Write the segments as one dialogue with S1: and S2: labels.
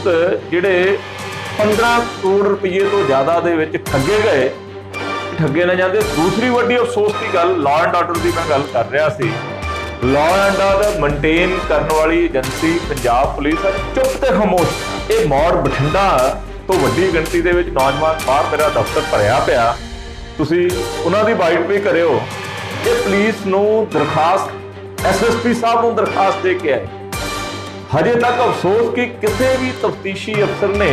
S1: दोस्त जिहड़े 15 करोड़ रुपये तो ज़्यादा दे विच ठगे गए, ठगे ना जाते। दूसरी वड्डी अफसोस की गल लॉ एंड आर्डर की मैं गल कर रहा सी। लॉ एंड आर्डर मेनटेन करने वाली एजेंसी पंजाब पुलिस चुप ते खामोश। ये मौड़ बठिंडा तो वड्डी गिणती दे विच नौजवान बाहर मेरा दफ्तर भरिया पिया, तुसीं उन्हां दी वाइट भी करिओ। ये पुलिस नूं दरखास्त SSP साहब नूं दरखास्त दे के आए। हजे तक अफसोस कि किसी भी तफ्तीशी अफसर ने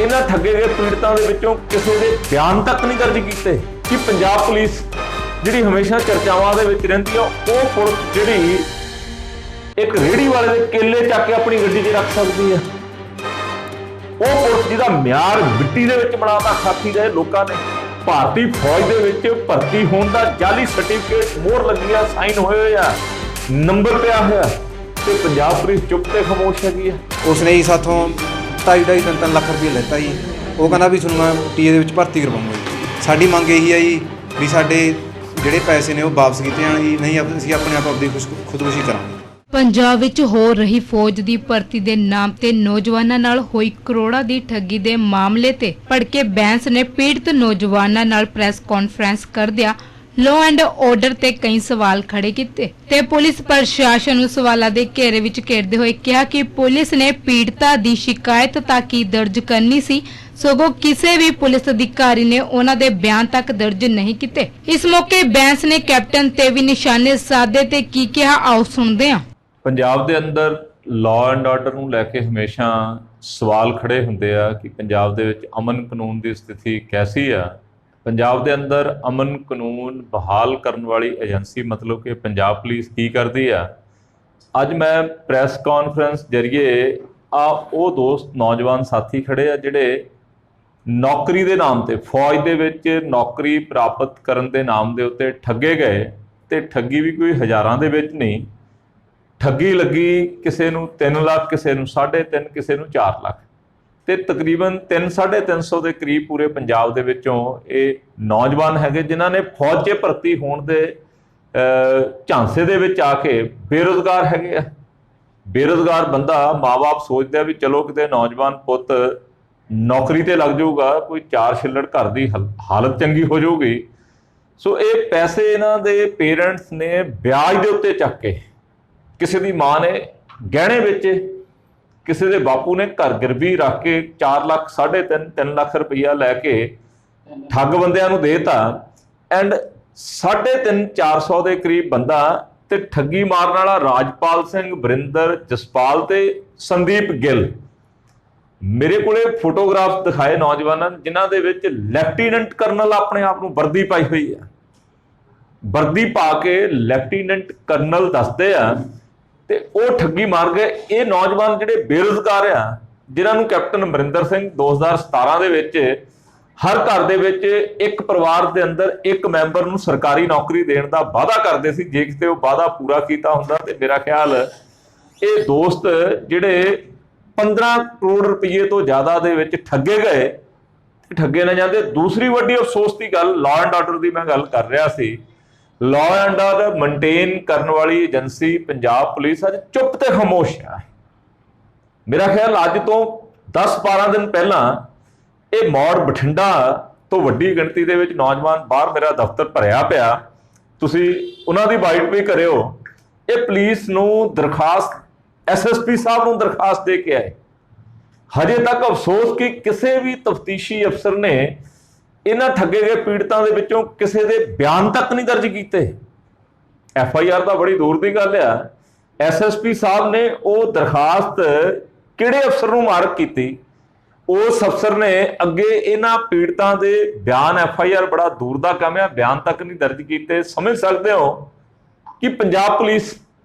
S1: इन्हां ठगे गए पीड़ितां दे विचों किसी दे बयान तक नहीं दर्ज कीते कि पंजाब पुलिस जिहड़ी हमेशा चर्चावां दे विच रहिंदी आ, ओह पुलिस जिहड़ी एक रेहड़ी वाले दे केले चक के अपनी गड्डी 'च रख सकदी है, ओह पुलिस जिहदा म्यार मिट्टी दे विच बनाता खाती गए लोकां ने। भारती फौज दे विच भर्ती होण दा जाली सर्टिफिकेट मोहर लगी आ, साइन होए होए आ, नंबर पिया होया, ते पंजाब पुलिस चुप ते खामोश हैगी है।
S2: उसने ही साथों 2.5-3 ਲੱਖ रुपये लेता जी। वो कहना भी ਤੁਹਾਨੂੰ मैं टीए ਦੇ ਵਿੱਚ ਭਰਤੀ ਕਰਵਾਉਂਗਾ ਜੀ। ਸਾਡੀ ਮੰਗ ਇਹੀ ਹੈ ਜੀ ਵੀ ਸਾਡੇ ਜਿਹੜੇ ਪੈਸੇ ਨੇ ਉਹ ਵਾਪਸ ਕੀਤੇ ਜਾਣ ਜੀ, ਨਹੀਂ ਅਸੀਂ ਆਪਣੇ ਆਪ ਆਪਦੀ ਖੁਦਕੁਸ਼ੀ ਕਰਾਂਗੇ।
S3: ਪੰਜਾਬ ਵਿੱਚ ਹੋ ਰਹੀ ਫੌਜ ਦੀ ਭਰਤੀ ਦੇ ਨਾਮ ਤੇ ਨੌਜਵਾਨਾਂ ਨਾਲ ਹੋਈ ਕਰੋੜਾਂ ਦੀ ਠੱਗੀ ਦੇ ਮਾਮਲੇ ਤੇ ਭੜਕੇ ਬੈਂਸ ਨੇ ਪੀੜਤ ਨੌਜਵਾਨਾਂ ਨਾਲ ਪ੍ਰੈਸ ਕਾਨਫਰੰਸ ਕਰਦਿਆਂ ਲੋ ਐਂਡ ਆਰਡਰ ਤੇ ਕਈ ਸਵਾਲ ਖੜੇ ਕੀਤੇ ਤੇ ਪੁਲਿਸ ਪ੍ਰਸ਼ਾਸਨ ਨੂੰ ਸਵਾਲਾਂ ਦੇ ਘੇਰੇ ਵਿੱਚ ਘੇਰਦੇ ਹੋਏ ਕਿਹਾ ਕਿ ਪੁਲਿਸ ਨੇ ਪੀੜਤਾ ਦੀ ਸ਼ਿਕਾਇਤ ਤਾਂ ਕੀ ਦਰਜ ਕਰਨੀ ਸੀ, ਸਗੋਂ ਕਿਸੇ ਵੀ ਪੁਲਿਸ ਅਧਿਕਾਰੀ ਨੇ ਉਹਨਾਂ ਦੇ ਬਿਆਨ ਤੱਕ ਦਰਜ ਨਹੀਂ ਕੀਤੇ। ਇਸ ਮੌਕੇ ਬੈਂਸ ਨੇ ਕੈਪਟਨ ਤੇ ਵੀ ਨਿਸ਼ਾਨੇ ਸਾਧੇ ਤੇ ਕੀ ਕਿਹਾ, ਆਓ ਸੁਣਦੇ ਹਾਂ।
S1: ਪੰਜਾਬ ਦੇ ਅੰਦਰ ਲਾਅ ਐਂਡ ਆਰਡਰ ਨੂੰ ਲੈ ਕੇ ਹਮੇਸ਼ਾ ਸਵਾਲ ਖੜੇ ਹੁੰਦੇ ਆ ਕਿ ਪੰਜਾਬ ਦੇ ਵਿੱਚ ਅਮਨ ਕਾਨੂੰਨ ਦੀ ਸਥਿਤੀ ਕੈਸੀ ਆ। ਪੰਜਾਬ ਦੇ ਅੰਦਰ ਅਮਨ ਕਾਨੂੰਨ ਬਹਾਲ ਕਰਨ ਵਾਲੀ ਏਜੰਸੀ ਮਤਲਬ ਕਿ ਪੰਜਾਬ ਪੁਲਿਸ ਕੀ ਕਰਦੀ ਆ। ਅੱਜ ਮੈਂ ਪ੍ਰੈਸ ਕਾਨਫਰੰਸ ਜਰੀਏ ਉਹ ਦੋਸਤ ਨੌਜਵਾਨ ਸਾਥੀ ਖੜੇ ਆ ਜਿਹੜੇ ਨੌਕਰੀ ਦੇ ਨਾਮ ਤੇ ਫੌਜ ਦੇ ਵਿੱਚ ਨੌਕਰੀ ਪ੍ਰਾਪਤ ਕਰਨ ਦੇ ਨਾਮ ਦੇ ਉੱਤੇ ਠੱਗੇ ਗਏ, ਤੇ ਠੱਗੀ ਵੀ ਕੋਈ ਹਜ਼ਾਰਾਂ ਦੇ ਵਿੱਚ ਨਹੀਂ, ਠੱਗੀ ਲੱਗੀ ਕਿਸੇ ਨੂੰ 3 ਲੱਖ, ਕਿਸੇ ਨੂੰ 3.5, ਕਿਸੇ ਨੂੰ 4 ਲੱਖ, ਤੇ ਤਕਰੀਬਨ 300-350 ਦੇ ਕਰੀਬ ਪੂਰੇ ਪੰਜਾਬ ਦੇ ਵਿੱਚੋਂ ਇਹ ਨੌਜਵਾਨ ਹੈਗੇ ਜਿਨ੍ਹਾਂ ਨੇ ਫੌਜ 'ਚ ਭਰਤੀ ਹੋਣ ਦੇ ਝਾਂਸੇ ਦੇ ਵਿੱਚ ਆ ਕੇ ਬੇਰੁਜ਼ਗਾਰ ਹੈਗੇ ਆ। ਬੇਰੁਜ਼ਗਾਰ ਬੰਦਾ ਮਾਂ-ਬਾਪ ਸੋਚਦਾ ਵੀ ਚਲੋ ਕਿਤੇ ਨੌਜਵਾਨ ਪੁੱਤ ਨੌਕਰੀ ਤੇ ਲੱਗ ਜਾਊਗਾ, ਕੋਈ 4 ਛਿੱਲੜ ਘਰ ਦੀ ਹਾਲਤ ਚੰਗੀ ਹੋ ਜਾਊਗੀ। ਸੋ ਇਹ ਪੈਸੇ ਇਹਨਾਂ ਦੇ ਪੇਰੈਂਟਸ ਨੇ ਵਿਆਜ ਦੇ ਉੱਤੇ ਚੱਕ ਕੇ, ਕਿਸੇ ਦੀ ਮਾਂ ਨੇ ਗਹਿਣੇ ਵੇਚੇ, ਕਿਸੇ ਦੇ ਬਾਪੂ ਨੇ ਘਰ ਗਿਰਵੀ ਰੱਖ ਕੇ 4 ਲੱਖ 3.5 ਲੱਖ ਰੁਪਈਆ ਲੈ ਕੇ ਠੱਗ ਬੰਦਿਆਂ ਨੂੰ ਦੇਤਾ। ਐਂਡ 350-400 ਦੇ ਕਰੀਬ ਬੰਦਾ ਤੇ ਠੱਗੀ ਮਾਰਨ ਵਾਲਾ ਰਾਜਪਾਲ ਸਿੰਘ, ਵਰਿੰਦਰ, ਜਸਪਾਲ ਤੇ ਸੰਦੀਪ ਗਿੱਲ। ਮੇਰੇ ਕੋਲੇ ਫੋਟੋਗ੍ਰਾਫ ਦਿਖਾਏ ਨੌਜਵਾਨਾਂ ਜਿਨ੍ਹਾਂ ਦੇ ਵਿੱਚ ਲੈਫਟੀਨੈਂਟ ਕਰਨਲ ਆਪਣੇ ਆਪ ਨੂੰ ਵਰਦੀ ਪਾਈ ਹੋਈ ਆ, ਵਰਦੀ ਪਾ ਕੇ ਲੈਫਟੀਨੈਂਟ ਕਰਨਲ ਦੱਸਦੇ ਆ, ਤੇ ਉਹ ਠੱਗੀ ਮਾਰ ਗਏ। ਇਹ ਨੌਜਵਾਨ ਜਿਹੜੇ ਬੇਰੁਜ਼ਗਾਰ ਆ, ਜਿਨ੍ਹਾਂ ਨੂੰ ਕੈਪਟਨ ਅਮਰਿੰਦਰ ਸਿੰਘ 2017 ਦੇ ਵਿੱਚ ਹਰ ਘਰ ਦੇ ਵਿੱਚ ਇੱਕ ਪਰਿਵਾਰ ਦੇ ਅੰਦਰ ਇੱਕ ਮੈਂਬਰ ਨੂੰ ਸਰਕਾਰੀ ਨੌਕਰੀ ਦੇਣ ਦਾ ਵਾਅਦਾ ਕਰਦੇ ਸੀ, ਜੇ ਕਿਤੇ ਉਹ ਵਾਅਦਾ ਪੂਰਾ ਕੀਤਾ ਹੁੰਦਾ ਤੇ ਮੇਰਾ ਖਿਆਲ ਇਹ ਦੋਸਤ ਜਿਹੜੇ 15 ਕਰੋੜ ਰੁਪਏ ਤੋਂ ਜ਼ਿਆਦਾ ਦੇ ਵਿੱਚ ਠੱਗੇ ਗਏ, ਠੱਗੇ ਨਾ ਜਾਂਦੇ। ਦੂਸਰੀ ਵੱਡੀ ਅਫਸੋਸ ਦੀ ਗੱਲ ਲਾਅ ਐਂਡ ਆਰਡਰ ਦੀ ਮੈਂ ਗੱਲ ਕਰ ਰਿਹਾ ਸੀ। ਲਾਅ ਐਂਡ ਆਰਡਰ ਮੇਨਟੇਨ ਕਰਨ ਵਾਲੀ ਏਜੰਸੀ ਪੰਜਾਬ ਪੁਲਿਸ ਅੱਜ ਚੁੱਪ ਤੇ ਖਾਮੋਸ਼ ਹੈ। ਮੇਰਾ ਖਿਆਲ ਅੱਜ ਤੋਂ 10-12 ਦਿਨ ਪਹਿਲਾਂ ਇਹ ਮੌੜ ਬਠਿੰਡਾ ਤੋਂ ਵੱਡੀ ਗਿਣਤੀ ਦੇ ਵਿੱਚ ਨੌਜਵਾਨ ਬਾਹਰ ਮੇਰਾ ਦਫ਼ਤਰ ਭਰਿਆ ਪਿਆ, ਤੁਸੀਂ ਉਹਨਾਂ ਦੀ ਵਾਈਟ ਵੀ ਕਰਿਓ। ਇਹ ਪੁਲਿਸ ਨੂੰ ਦਰਖਾਸਤ SSP ਸਾਹਿਬ ਨੂੰ ਦਰਖਾਸਤ ਦੇ ਕੇ ਆਏ। ਹਜੇ ਤੱਕ ਅਫਸੋਸ ਕਿ ਕਿਸੇ ਵੀ ਤਫਤੀਸ਼ੀ ਅਫਸਰ ਨੇ ਇਹਨਾਂ ਠੱਗੇ ਗਏ ਪੀੜਤਾਂ ਦੇ ਵਿੱਚੋਂ ਕਿਸੇ ਦੇ ਬਿਆਨ ਤੱਕ ਨਹੀਂ ਦਰਜ ਕੀਤੇ। FIR ਤਾਂ ਬੜੀ ਦੂਰ ਦੀ ਗੱਲ ਆ। SSP ਸਾਹਿਬ ਨੇ ਉਹ ਦਰਖਾਸਤ ਕਿਹੜੇ ਅਫਸਰ ਨੂੰ ਮਾਰਕ ਕੀਤੀ, ਉਸ ਅਫਸਰ ਨੇ ਅੱਗੇ ਇਹਨਾਂ ਪੀੜਤਾਂ ਦੇ ਬਿਆਨ FIR ਬੜਾ ਦੂਰ ਦਾ ਕੰਮ ਆ, ਬਿਆਨ ਤੱਕ ਨਹੀਂ ਦਰਜ ਕੀਤੇ। ਸਮਝ ਸਕਦੇ ਹੋ ਕਿ ਪੰਜਾਬ ਪੁਲਿਸ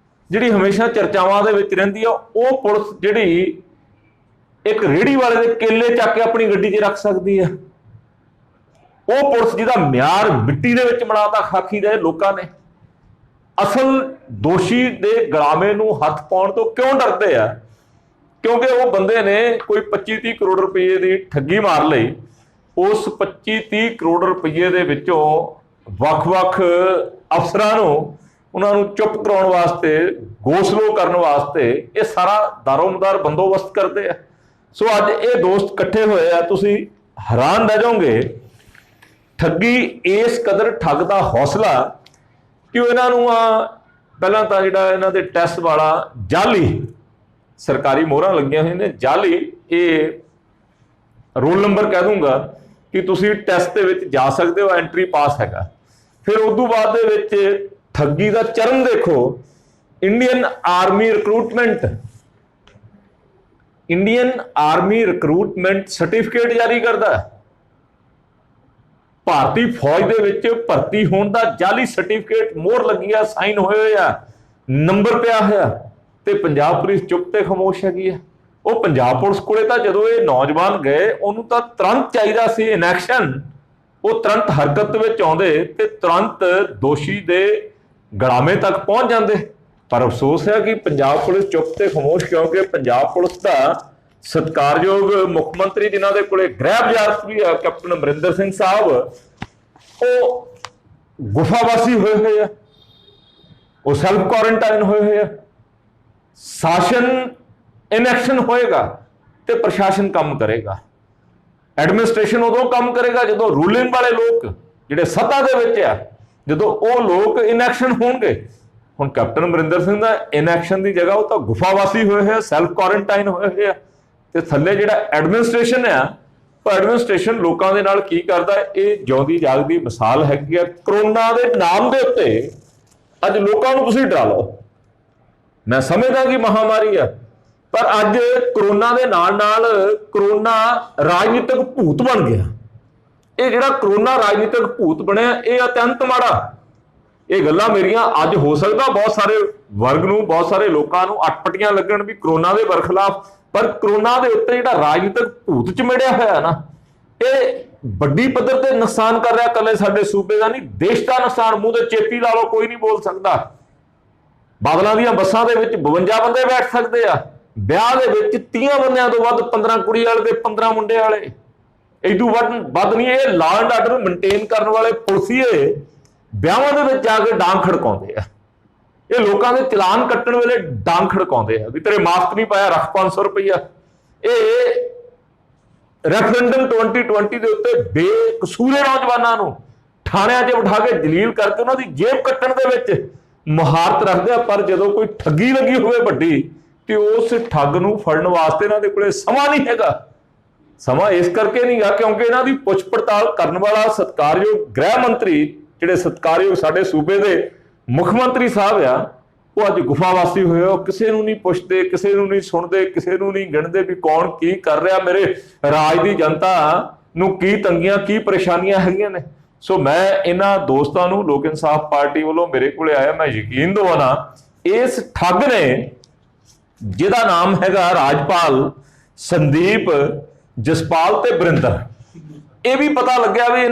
S1: ਜਿਹੜੀ ਹਮੇਸ਼ਾ ਚਰਚਾਵਾਂ ਦੇ ਵਿੱਚ ਰਹਿੰਦੀ ਆ, ਉਹ ਪੁਲਿਸ ਜਿਹੜੀ ਇੱਕ ਰੇਹੜੀ ਵਾਲੇ ਦੇ ਕੇਲੇ ਚੱਕ ਕੇ ਆਪਣੀ ਗੱਡੀ 'ਚ ਰੱਖ ਸਕਦੀ ਆ, ਉਹ ਪੁਲਿਸ ਜਿਹਦਾ ਮਿਆਰ ਮਿੱਟੀ ਦੇ ਵਿੱਚ ਬਣਾਤਾ ਖਾਕੀ ਦੇ ਲੋਕਾਂ ਨੇ। ਅਸਲ ਦੋਸ਼ੀ ਦੇ ਗੁਲਾਮੇ ਨੂੰ ਹੱਥ ਪਾਉਣ ਤੋਂ ਕਿਉਂ ਡਰਦੇ ਆ? ਕਿਉਂਕਿ ਉਹ ਬੰਦੇ ਨੇ ਕੋਈ 25-30 ਕਰੋੜ ਰੁਪਏ ਦੀ ਠੱਗੀ ਮਾਰ ਲਈ। ਉਸ 25-30 ਕਰੋੜ ਰੁਪਏ ਦੇ ਵਿੱਚੋਂ ਵੱਖ-ਵੱਖ ਅਫਸਰਾਂ ਨੂੰ ਉਹਨਾਂ ਨੂੰ ਚੁੱਪ ਕਰਾਉਣ ਵਾਸਤੇ, ਗੋਸਲੋ ਕਰਨ ਵਾਸਤੇ ਇਹ ਸਾਰਾ ਦਾਰੋਮਦਾਰ ਬੰਦੋਬਸਤ ਕਰਦੇ ਆ। ਸੋ ਅੱਜ ਇਹ ਦੋਸਤ ਇਕੱਠੇ ਹੋਏ ਆ, ਤੁਸੀਂ ਹੈਰਾਨ ਰਹਿ ਜਾਓਗੇ ਠੱਗੀ ਇਸ ਕਦਰ ਠੱਗ ਦਾ ਹੌਸਲਾ ਕਿ ਉਹ ਇਹਨਾਂ ਨੂੰ ਪਹਿਲਾਂ ਤਾਂ ਜਿਹੜਾ ਇਹਨਾਂ ਦੇ ਟੈਸਟ ਵਾਲਾ ਜਾਲੀ ਸਰਕਾਰੀ ਮੋਹਰਾਂ ਲੱਗੀਆਂ ਹੋਈਆਂ ਨੇ, ਜਾਲੀ ਇਹ ਰੋਲ ਨੰਬਰ ਕਹਿ ਦੂੰਗਾ ਕਿ ਤੁਸੀਂ ਟੈਸਟ ਦੇ ਵਿੱਚ ਜਾ ਸਕਦੇ ਹੋ, ਐਂਟਰੀ ਪਾਸ ਹੈਗਾ। ਫਿਰ ਉਸ ਤੋਂ ਬਾਅਦ ਦੇ ਵਿੱਚ ਠੱਗੀ ਦਾ ਚਰਮ ਦੇਖੋ, ਇੰਡੀਅਨ ਆਰਮੀ ਰਿਕਰੂਟਮੈਂਟ ਸਰਟੀਫਿਕੇਟ ਜਾਰੀ ਕਰਦਾ। ਭਾਰਤੀ ਫੌਜ ਦੇ ਵਿੱਚ ਭਰਤੀ ਹੋਣ ਦਾ ਜਾਲੀ ਸਰਟੀਫਿਕੇਟ, ਮੋਹਰ ਲੱਗੀ ਆ, ਸਾਈਨ ਹੋਏ ਹੋਏ ਆ, ਨੰਬਰ ਪਿਆ ਹੋਇਆ, ਤੇ ਪੰਜਾਬ ਪੁਲਿਸ ਚੁੱਪ ਤੇ ਖਾਮੋਸ਼ ਹੈਗੀ ਆ। ਉਹ ਪੰਜਾਬ ਪੁਲਿਸ ਕੋਲੇ ਤਾਂ ਜਦੋਂ ਇਹ ਨੌਜਵਾਨ ਗਏ, ਉਹਨੂੰ ਤਾਂ ਤੁਰੰਤ ਚਾਹੀਦਾ ਸੀ ਇਨਐਕਸ਼ਨ, ਉਹ ਤੁਰੰਤ ਹਰਕਤ ਵਿੱਚ ਆਉਂਦੇ ਤੇ ਤੁਰੰਤ ਦੋਸ਼ੀ ਦੇ ਗੜਾਮੇ ਤੱਕ ਪਹੁੰਚ ਜਾਂਦੇ। ਪਰ ਅਫਸੋਸ ਹੈ ਕਿ ਪੰਜਾਬ ਪੁਲਿਸ ਚੁੱਪ ਤੇ ਖਾਮੋਸ਼, ਕਿਉਂਕਿ ਪੰਜਾਬ ਪੁਲਿਸ ਦਾ ਸਤਿਕਾਰਯੋਗ ਮੁੱਖ ਮੰਤਰੀ ਜਿਨ੍ਹਾਂ ਦੇ ਕੋਲੇ ਗ੍ਰਹਿ ਵਜ਼ਾਰਤ ਵੀ ਆ, ਕੈਪਟਨ ਅਮਰਿੰਦਰ ਸਿੰਘ ਸਾਹਿਬ, ਉਹ ਗੁਫਾਵਾਸੀ ਹੋਏ ਹੋਏ ਆ, ਉਹ ਸੈਲਫ ਕੁਆਰੰਟਾਈਨ ਹੋਏ ਹੋਏ ਆ। ਸ਼ਾਸਨ ਇਨਐਕਸ਼ਨ ਹੋਏਗਾ ਤੇ ਪ੍ਰਸ਼ਾਸਨ ਕੰਮ ਕਰੇਗਾ। ਐਡਮਿਨਿਸਟ੍ਰੇਸ਼ਨ ਉਦੋਂ ਕੰਮ ਕਰੇਗਾ ਜਦੋਂ ਰੂਲਿੰਗ ਵਾਲੇ ਲੋਕ ਜਿਹੜੇ ਸੱਤਾ ਦੇ ਵਿੱਚ ਆ, ਜਦੋਂ ਉਹ ਲੋਕ ਇਨਐਕਸ਼ਨ ਹੋਣਗੇ। ਹੁਣ ਕੈਪਟਨ ਅਮਰਿੰਦਰ ਸਿੰਘ ਦਾ ਇਨਐਕਸ਼ਨ ਦੀ ਜਗ੍ਹਾ ਉਹ ਤਾਂ ਗੁਫਾਵਾਸੀ ਹੋਏ ਹੋਏ ਆ, ਸੈਲਫ ਕੁਆਰੰਟਾਈਨ ਹੋਏ ਹੋਏ ਆ, ਤੇ ਥੱਲੇ ਜਿਹੜਾ ਐਡਮਿਨਿਸਟ੍ਰੇਸ਼ਨ ਆ, ਉਹ ਐਡਮਿਨਿਸਟ੍ਰੇਸ਼ਨ ਲੋਕਾਂ ਦੇ ਨਾਲ ਕੀ ਕਰਦਾ, ਇਹ ਜਿਉਂਦੀ ਜਾਗਦੀ ਮਿਸਾਲ ਹੈਗੀ ਆ। ਕਰੋਨਾ ਦੇ ਨਾਮ ਦੇ ਉੱਤੇ ਅੱਜ ਲੋਕਾਂ ਨੂੰ ਤੁਸੀਂ ਡਰਾ ਲਓ। ਮੈਂ ਸਮਝਦਾ ਕਿ ਮਹਾਮਾਰੀ ਆ, ਪਰ ਅੱਜ ਕਰੋਨਾ ਦੇ ਨਾਲ ਨਾਲ ਕਰੋਨਾ ਰਾਜਨੀਤਿਕ ਭੂਤ ਬਣ ਗਿਆ। ਇਹ ਜਿਹੜਾ ਕਰੋਨਾ ਰਾਜਨੀਤਿਕ ਭੂਤ ਬਣਿਆ, ਇਹ ਅਤਿਅੰਤ ਮਾੜਾ। ਇਹ ਗੱਲਾਂ ਮੇਰੀਆਂ ਅੱਜ ਹੋ ਸਕਦਾ ਬਹੁਤ ਸਾਰੇ ਵਰਗ ਨੂੰ, ਬਹੁਤ ਸਾਰੇ ਲੋਕਾਂ ਨੂੰ ਅਟਪਟੀਆਂ ਲੱਗਣ ਵੀ ਕਰੋਨਾ ਦੇ ਬਰਖਲਾਫ, ਪਰ ਕਰੋਨਾ ਦੇ ਉੱਤੇ ਜਿਹੜਾ ਰਾਜਨੀਤਿਕ ਭੂਤ ਚਮੇੜਿਆ ਹੋਇਆ ਨਾ, ਇਹ ਵੱਡੀ ਪੱਧਰ ਤੇ ਨੁਕਸਾਨ ਕਰ ਰਿਹਾ। ਇਕੱਲੇ ਸਾਡੇ ਸੂਬੇ ਦਾ ਨਹੀਂ, ਦੇਸ਼ ਦਾ ਨੁਕਸਾਨ। ਮੂੰਹ ਤੇ ਚੇਪੀ ਲਾ ਲਓ, ਕੋਈ ਨਹੀਂ ਬੋਲ ਸਕਦਾ। ਬਾਦਲਾਂ ਦੀਆਂ ਬੱਸਾਂ ਦੇ ਵਿੱਚ 52 ਬੰਦੇ ਬੈਠ ਸਕਦੇ ਆ, ਵਿਆਹ ਦੇ ਵਿੱਚ 30 ਬੰਦਿਆਂ ਤੋਂ ਵੱਧ, 15 ਕੁੜੀ ਵਾਲੇ ਤੇ 15 ਮੁੰਡੇ ਵਾਲੇ, ਇਦੋਂ ਵੱਧ ਨਹੀਂ। ਇਹ ਲਾਅ ਐਂਡ ਆਰਡਰ ਮੇਨਟੇਨ ਕਰਨ ਵਾਲੇ ਪੁਲਿਸੀਏ ਵਿਆਹਾਂ ਦੇ ਵਿੱਚ ਜਾ ਕੇ ਡਾਂਗ ਖੜਕਾਉਂਦੇ ਆ। ਇਹ ਲੋਕਾਂ ਦੇ ਚਲਾਨ ਕੱਟਣ ਵੇਲੇ ਡਾਂਗ ਖੜਕਾਉਂਦੇ ਆ ਵੀ ਤੇਰੇ ਮਾਸਕ ਨਹੀਂ ਪਾਇਆ, ਰੱਖ 500 ਰੁਪਈਆ। ਇਹ ਰੈਫਰੈਂਡਮ 2020 ਦੇ ਉੱਤੇ ਬੇਕਸੂਰੇ ਨੌਜਵਾਨਾਂ ਨੂੰ ਥਾਣਿਆਂ 'ਚ ਬਿਠਾ ਕੇ ਜਲੀਲ ਕਰਕੇ ਉਹਨਾਂ ਦੀ ਜੇਬ ਕੱਟਣ ਦੇ ਵਿੱਚ ਮਹਾਰਤ ਰੱਖਦੇ ਆ। ਪਰ ਜਦੋਂ ਕੋਈ ਠੱਗੀ ਲੱਗੀ ਹੋਵੇ ਵੱਡੀ, ਤੇ ਉਸ ਠੱਗ ਨੂੰ ਫੜਨ ਵਾਸਤੇ ਇਹਨਾਂ ਦੇ ਕੋਲੇ ਸਮਾਂ ਨਹੀਂ ਹੈਗਾ। ਸਮਾਂ ਇਸ ਕਰਕੇ ਨਹੀਂ ਗਾ ਕਿਉਂਕਿ ਇਹਨਾਂ ਦੀ ਪੁੱਛ ਪੜਤਾਲ ਕਰਨ ਵਾਲਾ ਸਤਿਕਾਰਯੋਗ ਗ੍ਰਹਿ ਮੰਤਰੀ, ਜਿਹੜੇ ਸਤਿਕਾਰਯੋਗ ਸਾਡੇ ਸੂਬੇ ਦੇ ਮੁੱਖ ਮੰਤਰੀ ਸਾਹਿਬ ਆ, ਉਹ ਅੱਜ ਗੁਫਾਵਾਸੀ ਹੋਏ। ਉਹ ਕਿਸੇ ਨੂੰ ਨਹੀਂ ਪੁੱਛਦੇ, ਕਿਸੇ ਨੂੰ ਨਹੀਂ ਸੁਣਦੇ, ਕਿਸੇ ਨੂੰ ਨਹੀਂ ਗਿਣਦੇ ਵੀ ਕੌਣ ਕੀ ਕਰ ਰਿਹਾ, ਮੇਰੇ ਰਾਜ ਦੀ ਜਨਤਾ ਨੂੰ ਕੀ ਤੰਗੀਆਂ, ਕੀ ਪਰੇਸ਼ਾਨੀਆਂ ਹੈਗੀਆਂ ਨੇ। ਸੋ ਮੈਂ ਇਹਨਾਂ ਦੋਸਤਾਂ ਨੂੰ ਲੋਕ ਇਨਸਾਫ ਪਾਰਟੀ ਵੱਲੋਂ ਮੇਰੇ ਕੋਲੇ ਆਇਆ, ਮੈਂ ਯਕੀਨ ਦਵਾਉਣਾ ਇਸ ਠੱਗ ਨੇ, ਜਿਹਦਾ ਨਾਮ ਹੈਗਾ ਰਾਜਪਾਲ, ਸੰਦੀਪ, ਜਸਪਾਲ ਤੇ ਬਰਿੰਦਰ, ਇਹ ਵੀ ਪਤਾ ਲੱਗਿਆ ਵੀ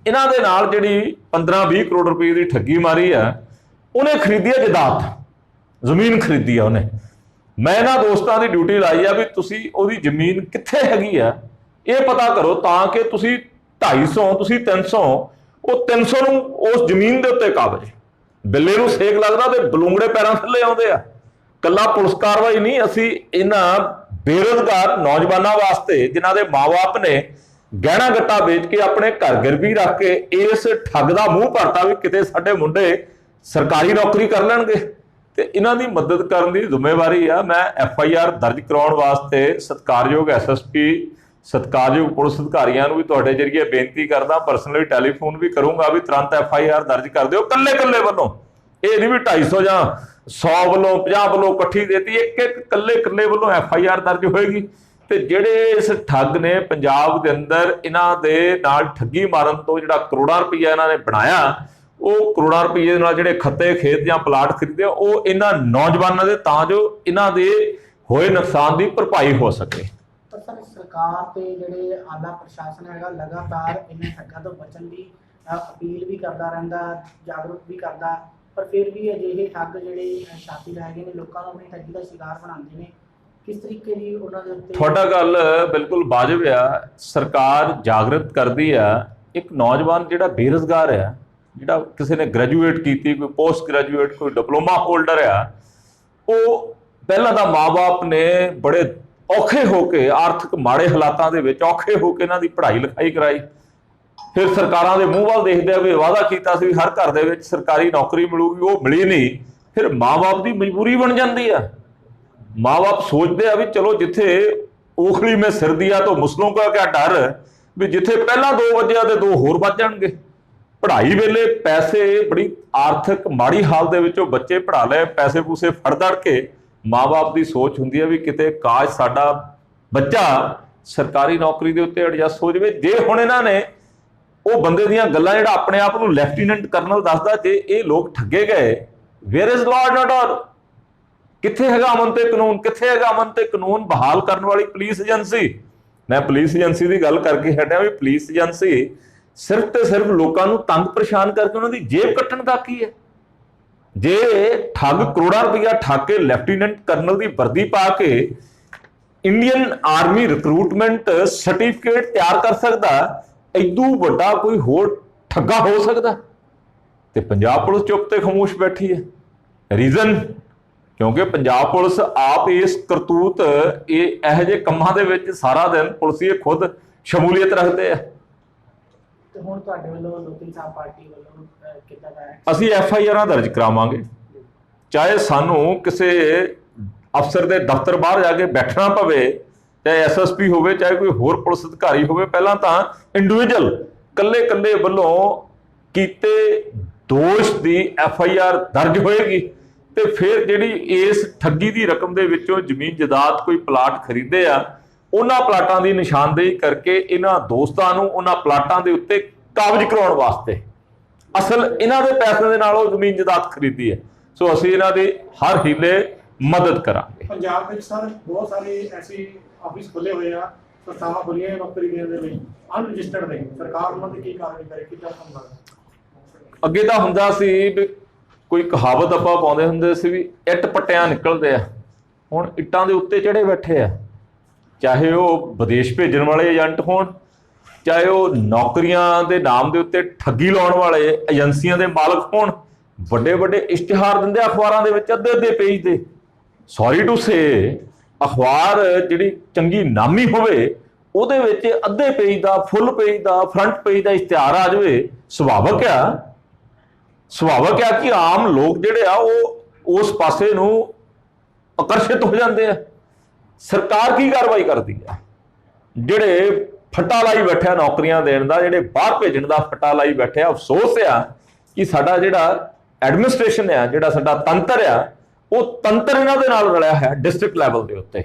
S1: ਇਹਨਾਂ ਦੇ ਨਾਲ ਜਿਹੜੀ 15-20 ਕਰੋੜ ਰੁਪਏ ਦੀ ਠੱਗੀ ਮਾਰੀ ਆ, ਉਹਨੇ ਖਰੀਦੀ ਆ ਜਾਇਦਾਦ, ਜ਼ਮੀਨ ਖਰੀਦੀ ਆ ਉਹਨੇ। ਮੈਂ ਇਹਨਾਂ ਦੋਸਤਾਂ ਦੀ ਡਿਊਟੀ ਲਾਈ ਆ ਵੀ ਤੁਸੀਂ ਉਹਦੀ ਜ਼ਮੀਨ ਕਿੱਥੇ ਹੈਗੀ ਆ ਇਹ ਪਤਾ ਕਰੋ, ਤਾਂ ਕਿ ਤੁਸੀਂ 250, ਤੁਸੀਂ 300, ਉਹ 300 ਨੂੰ ਉਸ ਜ਼ਮੀਨ ਦੇ ਉੱਤੇ ਕਾਬਜ। ਬਿੱਲੇ ਨੂੰ ਸੇਕ ਲੱਗਦਾ ਤੇ ਬਲੂੰਗੜੇ ਪੈਰਾਂ ਥੱਲੇ ਆਉਂਦੇ ਆ। ਕੱਲਾ ਪੁਲਿਸ ਕਾਰਵਾਈ ਨਹੀਂ, ਅਸੀਂ ਇਹਨਾਂ ਬੇਰੁਜ਼ਗਾਰ ਨੌਜਵਾਨਾਂ ਵਾਸਤੇ, ਜਿਨ੍ਹਾਂ ਦੇ ਮਾਂ-ਬਾਪ ਨੇ ਗਹਿਣਾ ਗੱਟਾ ਵੇਚ ਕੇ ਆਪਣੇ ਘਰ ਗਿਰਵੀ ਰੱਖ ਕੇ ਇਸ ਠੱਗ ਦਾ ਮੂੰਹ ਭਰਤਾ ਵੀ ਕਿਤੇ ਸਾਡੇ ਮੁੰਡੇ ਸਰਕਾਰੀ ਨੌਕਰੀ ਕਰ ਲੈਣਗੇ, ਤੇ ਇਹਨਾਂ ਦੀ ਮਦਦ ਕਰਨ ਦੀ ਜ਼ਿੰਮੇਵਾਰੀ ਆ। ਮੈਂ FIR ਦਰਜ ਕਰਾਉਣ ਵਾਸਤੇ ਸਤਿਕਾਰਯੋਗ SSP, ਸਤਿਕਾਰਯੋਗ ਪੁਲਿਸ ਅਧਿਕਾਰੀਆਂ ਨੂੰ ਵੀ ਤੁਹਾਡੇ ਜਰੀਏ ਬੇਨਤੀ ਕਰਦਾ, ਪਰਸਨਲੀ ਟੈਲੀਫੋਨ ਵੀ ਕਰੂੰਗਾ ਵੀ ਤੁਰੰਤ FIR ਦਰਜ ਕਰ ਦਿਓ, ਕੱਲੇ ਵੱਲੋਂ। ਇਹ ਨਹੀਂ ਵੀ 250 ਜਾਂ 100 ਵੱਲੋਂ, 50 ਵੱਲੋਂ ਇਕੱਠੀ ਦੇਤੀ, ਇੱਕ ਕੱਲੇ ਵੱਲੋਂ FIR ਦਰਜ ਹੋਏਗੀ। ਤੇ ਜਿਹੜੇ ਇਸ ਠੱਗ ਨੇ ਪੰਜਾਬ ਦੇ ਅੰਦਰ ਇਹਨਾਂ ਦੇ ਨਾਲ ਠੱਗੀ ਮਾਰਨ ਤੋਂ ਜਿਹੜਾ ਕਰੋੜਾਂ ਰੁਪਈਆ ਇਹਨਾਂ ਨੇ ਬਣਾਇਆ, ਉਹ ਕਰੋੜਾਂ ਰੁਪਈਏ ਦੇ ਨਾਲ ਜਿਹੜੇ ਖੱਤੇ ਖੇਤ ਜਾਂ ਪਲਾਟ ਖਰੀਦੇ, ਉਹ ਇਹਨਾਂ ਨੌਜਵਾਨਾਂ ਦੇ, ਤਾਂ ਜੋ ਇਹਨਾਂ ਦੇ ਹੋਏ ਨੁਕਸਾਨ ਦੀ ਭਰਪਾਈ ਹੋ ਸਕੇ।
S4: ਪਰ ਸਰ, ਸਰਕਾਰ ਤੇ ਜਿਹੜੇ ਆਲਾ ਪ੍ਰਸ਼ਾਸਨ ਹੈਗਾ ਲਗਾਤਾਰ ਇਹਨਾਂ ਠੱਗਾਂ ਤੋਂ ਬਚਣ ਦੀ ਅਪੀਲ ਵੀ ਕਰਦਾ ਰਹਿੰਦਾ, ਜਾਗਰੂਕ ਵੀ ਕਰਦਾ, ਪਰ ਫਿਰ ਵੀ ਅਜਿਹੇ ਠੱਗ ਜਿਹੜੇ ਛਾਤੀ ਲੈ ਗਏ ਨੇ, ਲੋਕਾਂ ਨੂੰ ਆਪਣੀ ਠੱਗੀ ਦਾ ਸ਼ਿਕਾਰ ਬਣਾਉਂਦੇ ਨੇ। ਕਿਸ ਤਰੀਕੇ ਦੀ ਉਹਨਾਂ ਦੇ ਉੱਤੇ? ਤੁਹਾਡਾ
S1: ਗੱਲ ਬਿਲਕੁਲ ਵਾਜਬ ਆ। ਸਰਕਾਰ ਜਾਗਰਤ ਕਰਦੀ ਆ। ਇੱਕ ਨੌਜਵਾਨ ਜਿਹੜਾ ਬੇਰੁਜ਼ਗਾਰ ਆ, ਜਿਹੜਾ ਕਿਸੇ ਨੇ ਗ੍ਰੈਜੂਏਟ ਕੀਤੀ, ਕੋਈ ਪੋਸਟ ਗ੍ਰੈਜੂਏਟ, ਕੋਈ ਡਿਪਲੋਮਾ ਹੋਲਡਰ ਆ, ਉਹ ਪਹਿਲਾਂ ਤਾਂ ਮਾਂ-ਬਾਪ ਨੇ ਬੜੇ ਔਖੇ ਹੋ ਕੇ ਆਰਥਿਕ ਮਾੜੇ ਹਾਲਾਤਾਂ ਦੇ ਵਿੱਚ ਔਖੇ ਹੋ ਕੇ ਇਹਨਾਂ ਦੀ ਪੜ੍ਹਾਈ ਲਿਖਾਈ ਕਰਾਈ। ਫਿਰ ਸਰਕਾਰਾਂ ਦੇ ਮੂੰਹ ਵੱਲ ਦੇਖਦੇ ਆ ਵੀ ਵਾਅਦਾ ਕੀਤਾ ਸੀ ਵੀ ਹਰ ਘਰ ਦੇ ਵਿੱਚ ਸਰਕਾਰੀ ਨੌਕਰੀ ਮਿਲੂਗੀ, ਉਹ ਮਿਲੀ ਨਹੀਂ। ਫਿਰ ਮਾਂ-ਬਾਪ ਦੀ ਮਜਬੂਰੀ ਬਣ ਜਾਂਦੀ ਆ। ਮਾਂ-ਬਾਪ ਸੋਚਦੇ ਆ ਵੀ ਚਲੋ ਜਿੱਥੇ ओखली में सिर दिया तो मुसलों का क्या डर, भी जिथे पहला 2 वजिया ते 2 होर वज जाणगे। पढ़ाई वेले पैसे बड़ी आर्थिक माड़ी हाल दे विचों बच्चे पढ़ा ले, पैसे पूसे फड़ दड़ के माँ बाप की सोच हुंदी है भी किते काश साडा बच्चा सरकारी नौकरी दे उत्ते एडजस्ट हो जाए। जे हुण इन्हां ने ਉਹ ਬੰਦੇ ਦੀਆਂ ਗੱਲਾਂ ਜਿਹੜਾ ਆਪਣੇ ਆਪ ਨੂੰ ਲੈਫਟੀਨੈਂਟ ਕਰਨਲ ਦੱਸਦਾ, ਜੇ ਇਹ ਲੋਕ ਠੱਗੇ ਗਏ, where is law and order? ਕਿੱਥੇ ਹੈਗਾ ਅਮਨ ਤੇ ਕਾਨੂੰਨ? ਕਿੱਥੇ ਹੈਗਾ ਅਮਨ ਤੇ ਕਾਨੂੰਨ ਬਹਾਲ ਕਰਨ ਵਾਲੀ ਪੁਲਿਸ ਏਜੰਸੀ? ਮੈਂ ਪੁਲਿਸ ਏਜੰਸੀ ਦੀ ਗੱਲ ਕਰਕੇ ਹਟਿਆ ਵੀ ਪੁਲਿਸ ਏਜੰਸੀ ਸਿਰਫ ਤੇ ਸਿਰਫ ਲੋਕਾਂ ਨੂੰ ਤੰਗ ਪਰੇਸ਼ਾਨ ਕਰਕੇ ਉਹਨਾਂ ਦੀ ਜੇਬ ਕੱਟਣ ਦਾ ਕੀ ਹੈ? ਜੇ ਠੱਗ ਕਰੋੜਾਂ ਰੁਪਈਆ ਠੱਗ ਕੇ ਲੈਫਟੀਨੈਂਟ ਕਰਨਲ ਦੀ ਵਰਦੀ ਪਾ ਕੇ ਇੰਡੀਅਨ ਆਰਮੀ ਰਿਕਰੂਟਮੈਂਟ ਸਰਟੀਫਿਕੇਟ ਤਿਆਰ ਕਰ ਸਕਦਾ, ਇਦੋਂ ਵੱਡਾ ਕੋਈ ਹੋਰ ਠੱਗਾ ਹੋ ਸਕਦਾ? ਤੇ ਪੰਜਾਬ ਪੁਲਿਸ ਚੁੱਪ ਤੇ ਖਾਮੋਸ਼ ਬੈਠੀ ਹੈ। ਰੀਜ਼ਨ ਕਿਉਂਕਿ ਪੰਜਾਬ ਪੁਲਿਸ ਆਪ ਇਸ ਕਰਤੂਤ ਇਹੋ ਜਿਹੇ ਕੰਮਾਂ ਦੇ ਵਿੱਚ ਸਾਰਾ ਦਿਨ ਪੁਲਿਸੀਏ ਖੁਦ ਸ਼ਮੂਲੀਅਤ ਰੱਖਦੇ ਆ।
S4: ਤੇ ਹੁਣ ਤੁਹਾਡੇ ਵੱਲੋਂ ਲੋਕ ਇਨਸਾਫ ਪਾਰਟੀ ਵੱਲੋਂ ਕਿੱਦਾਂ ਦਾ
S1: ਅਸੀਂ FIR ਦਰਜ ਕਰਾਵਾਂਗੇ, ਚਾਹੇ ਸਾਨੂੰ ਕਿਸੇ ਅਫਸਰ ਦੇ ਦਫ਼ਤਰ ਬਾਹਰ ਜਾ ਕੇ ਬੈਠਣਾ ਪਵੇ, ਚਾਹੇ SSP ਹੋਵੇ, ਚਾਹੇ ਕੋਈ ਹੋਰ ਪੁਲਿਸ ਅਧਿਕਾਰੀ ਹੋਵੇ। ਪਹਿਲਾਂ ਤਾਂ ਇੰਡੀਵਿਜੂਅਲ ਕੱਲੇ ਵੱਲੋਂ ਕੀਤੇ ਦੋਸ਼ ਦੀ FIR ਦਰਜ ਹੋਏਗੀ, ਤੇ ਫਿਰ ਜਿਹੜੀ ਇਸ ਠੱਗੀ ਦੀ ਰਕਮ ਦੇ ਵਿੱਚੋਂ ਜ਼ਮੀਨ ਜਾਇਦਾਦ ਕੋਈ ਪਲਾਟ ਖਰੀਦੇ ਆ, ਉਹਨਾਂ ਪਲਾਟਾਂ ਦੀ ਨਿਸ਼ਾਨਦੇਹੀ ਕਰਕੇ ਇਹਨਾਂ ਦੋਸਤਾਂ ਨੂੰ ਉਹਨਾਂ ਪਲਾਟਾਂ ਦੇ ਉੱਤੇ ਕਾਬਜ਼ ਕਰਾਉਣ ਵਾਸਤੇ, ਅਸਲ ਇਹਨਾਂ ਦੇ ਪੈਸਿਆਂ ਦੇ ਨਾਲ ਉਹ ਜ਼ਮੀਨ ਜਾਇਦਾਦ ਖਰੀਦੀ ਹੈ। ਸੋ ਅਸੀਂ ਇਹਨਾਂ ਦੀ ਹਰ ਹੀਲੇ ਮਦਦ ਕਰਾਂਗੇ।
S5: ਪੰਜਾਬ ਵਿੱਚ ਸਰ ਬਹੁਤ ਸਾਰੇ ਐਸੇ ਆਫਿਸ ਖੁੱਲੇ ਹੋਏ ਆ, ਸੰਸਥਾਵਾਂ ਖੁੱਲੀਆਂ ਨੌਕਰੀ ਦੇਣ ਦੇ ਲਈ, ਅਨਰਜਿਸਟਰਡ ਨੇ। ਸਰਕਾਰ ਉਹਨਾਂ ਦੀ ਕੀ ਕਾਰਵਾਈ ਕਰੇ, ਕਿੱਦਾਂ ਹੁੰਦਾ? ਅੱਗੇ
S1: ਤਾਂ ਹੁੰਦਾ ਸੀ ਵੀ ਕੋਈ ਕਹਾਵਤ ਆਪਾਂ ਪਾਉਂਦੇ ਹੁੰਦੇ ਸੀ ਵੀ ਇੱਟ ਪੱਟਿਆਂ ਨਿਕਲਦੇ ਆ, ਹੁਣ ਇੱਟਾਂ ਦੇ ਉੱਤੇ ਚੜੇ ਬੈਠੇ ਆ। ਚਾਹੇ ਉਹ ਵਿਦੇਸ਼ ਭੇਜਣ ਵਾਲੇ ਏਜੰਟ ਹੋਣ, ਚਾਹੇ ਉਹ ਨੌਕਰੀਆਂ ਦੇ ਨਾਮ ਦੇ ਉੱਤੇ ਠੱਗੀ ਲਾਉਣ ਵਾਲੇ ਏਜੰਸੀਆਂ ਦੇ ਮਾਲਕ ਹੋਣ। ਵੱਡੇ ਇਸ਼ਤਿਹਾਰ ਦਿੰਦੇ ਅਖਬਾਰਾਂ ਦੇ ਵਿੱਚ, ਅੱਧੇ ਪੇਜ ਦੇ। ਸੌਰੀ ਟੂ ਸੇ, ਅਖਬਾਰ ਜਿਹੜੀ ਚੰਗੀ ਨਾਮੀ ਹੋਵੇ ਉਹਦੇ ਵਿੱਚ ਅੱਧੇ ਪੇਜ ਦਾ, ਫੁੱਲ ਪੇਜ ਦਾ, ਫਰੰਟ ਪੇਜ ਦਾ ਇਸ਼ਤਿਹਾਰ ਆ ਜਾਵੇ, ਸੁਭਾਵਿਕ ਆ ਕਿ ਆਮ ਲੋਕ ਜਿਹੜੇ ਆ ਉਹ ਉਸ ਪਾਸੇ ਨੂੰ ਆਕਰਸ਼ਿਤ ਹੋ ਜਾਂਦੇ ਆ। ਸਰਕਾਰ ਕੀ ਕਾਰਵਾਈ ਕਰਦੀ ਆ? ਜਿਹੜੇ ਫੱਟਾ ਲਾਈ ਬੈਠਿਆ ਨੌਕਰੀਆਂ ਦੇਣ ਦਾ, ਜਿਹੜੇ ਬਾਹਰ ਭੇਜਣ ਦਾ ਫੱਟਾ ਲਾਈ ਬੈਠਿਆ। ਅਫਸੋਸ ਆ ਕਿ ਸਾਡਾ ਜਿਹੜਾ ਐਡਮਿਨਿਸਟ੍ਰੇਸ਼ਨ ਆ, ਜਿਹੜਾ ਸਾਡਾ ਤੰਤਰ ਆ, ਉਹ ਤੰਤਰ ਇਹਨਾਂ ਦੇ ਨਾਲ ਰਲਿਆ ਹੈ। ਡਿਸਟ੍ਰਿਕਟ ਲੈਵਲ ਦੇ ਉੱਤੇ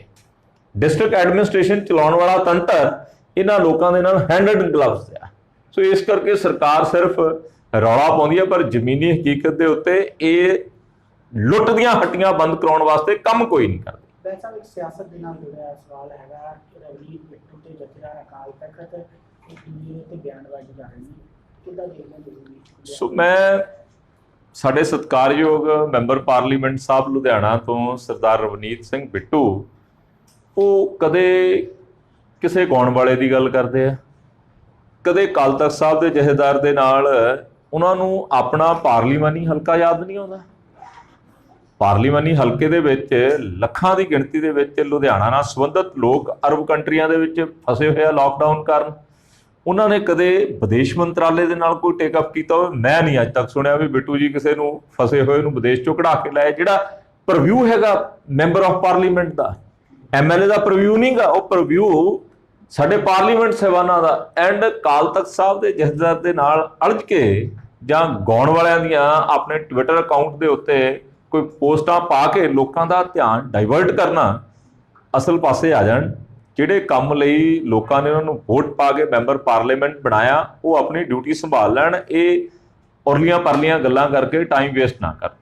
S1: ਡਿਸਟ੍ਰਿਕਟ ਐਡਮਿਨਿਸਟ੍ਰੇਸ਼ਨ ਚਲਾਉਣ ਵਾਲਾ ਤੰਤਰ ਇਹਨਾਂ ਲੋਕਾਂ ਦੇ ਨਾਲ ਹੈਂਡ ਐਂਡ ਗਲਵਸ ਆ। ਸੋ ਇਸ ਕਰਕੇ ਸਰਕਾਰ ਸਿਰਫ ਰੌਲਾ ਪਾਉਂਦੀ ਹੈ, ਪਰ ਜ਼ਮੀਨੀ ਹਕੀਕਤ ਦੇ ਉੱਤੇ ਇਹ ਲੁੱਟ ਦੀਆਂ ਹੱਟੀਆਂ ਬੰਦ ਕਰਾਉਣ ਵਾਸਤੇ ਕੰਮ ਕੋਈ ਨਹੀਂ ਕਰਦੀ।
S4: ਵੈਸੇ ਇੱਕ ਸਿਆਸਤ ਦੇ ਨਾਲ ਜੁੜਿਆ ਸਵਾਲ ਹੈਗਾ ਕਿ ਰਵਨੀਤ ਬਿੱਟੂ ਤੇ ਜਥੇਦਾਰ ਅਕਾਲ ਤਖਤ ਤੇ ਬਿਆਨਬਾਜ਼ੀ ਕਰ ਰਹੇ ਨੇ, ਕਿੱਦਾਂ ਦੇਖਦੇ ਹੋ?
S1: ਸੋ ਮੈਂ ਸਾਡੇ ਸਤਿਕਾਰਯੋਗ ਮੈਂਬਰ ਪਾਰਲੀਮੈਂਟ ਸਾਹਿਬ ਲੁਧਿਆਣਾ ਤੋਂ ਸਰਦਾਰ ਰਵਨੀਤ ਸਿੰਘ ਬਿੱਟੂ, ਉਹ ਕਦੇ ਕਿਸੇ ਗਾਉਣ ਵਾਲੇ ਦੀ ਗੱਲ ਕਰਦੇ ਆ, ਕਦੇ ਅਕਾਲ ਤਖਤ ਸਾਹਿਬ ਦੇ ਜਥੇਦਾਰ ਦੇ ਨਾਲ ਉਹਨਾਂ ਨੂੰ ਆਪਣਾ ਪਾਰਲੀਮਾਨੀ ਹਲਕਾ ਯਾਦ ਨਹੀਂ ਆਉਂਦਾ। ਪਾਰਲੀਮਾਨੀ ਹਲਕੇ ਦੇ ਵਿੱਚ ਲੱਖਾਂ ਦੀ ਗਿਣਤੀ ਦੇ ਵਿੱਚ ਲੁਧਿਆਣਾ ਨਾਲ ਸੰਬੰਧਿਤ ਲੋਕ ਅਰਬ ਕੰਟਰੀਆਂ ਦੇ ਵਿੱਚ ਫਸੇ ਹੋਏ ਆ ਲਾਕਡਾਊਨ ਕਾਰਨ। ਉਹਨਾਂ ਨੇ ਕਦੇ ਵਿਦੇਸ਼ ਮੰਤਰਾਲੇ ਦੇ ਨਾਲ ਕੋਈ ਟੇਕ ਅਪ ਕੀਤਾ ਹੋਵੇ? ਮੈਂ ਨਹੀਂ ਅੱਜ ਤੱਕ ਸੁਣਿਆ ਵੀ ਬਿੱਟੂ ਜੀ ਕਿਸੇ ਨੂੰ ਫਸੇ ਹੋਏ ਨੂੰ ਵਿਦੇਸ਼ ਚੋਂ ਕਢਾ ਕੇ ਲਾਇਆ। ਜਿਹੜਾ ਪ੍ਰਵਿਊ ਹੈਗਾ member of parliament the, MLA ਦਾ ਪ੍ਰਵਿਊ ਨਹੀਂ ਗਾ, ਉਹ ਪ੍ਰਵਿਊ ਸਾਡੇ ਪਾਰਲੀਮੈਂਟ ਸਾਹਿਬਾਨਾਂ ਦਾ। ਐਂਡ ਅਕਾਲ ਤਖਤ ਸਾਹਿਬ ਦੇ ਜਥੇਦਾਰ ਦੇ ਨਾਲ ਅਲਝ ਕੇ ਜਾਂ ਗਾਉਣ ਵਾਲਿਆਂ ਦੀਆਂ ਆਪਣੇ ਟਵਿੱਟਰ ਅਕਾਊਂਟ ਦੇ ਉੱਤੇ ਕੋਈ ਪੋਸਟਾਂ ਪਾ ਕੇ ਲੋਕਾਂ ਦਾ ਧਿਆਨ ਡਾਈਵਰਟ ਕਰਨਾ, ਅਸਲ ਪਾਸੇ ਆ ਜਾਣ। ਜਿਹੜੇ ਕੰਮ ਲਈ ਲੋਕਾਂ ਨੇ ਉਹਨਾਂ ਨੂੰ ਵੋਟ ਪਾ ਕੇ ਮੈਂਬਰ ਪਾਰਲੀਮੈਂਟ ਬਣਾਇਆ, ਉਹ ਆਪਣੀ ਡਿਊਟੀ ਸੰਭਾਲ ਲੈਣ। ਇਹ ਉਰਲੀਆਂ ਪਰਲੀਆਂ ਗੱਲਾਂ ਕਰਕੇ ਟਾਈਮ ਵੇਸਟ ਨਾ ਕਰਨ।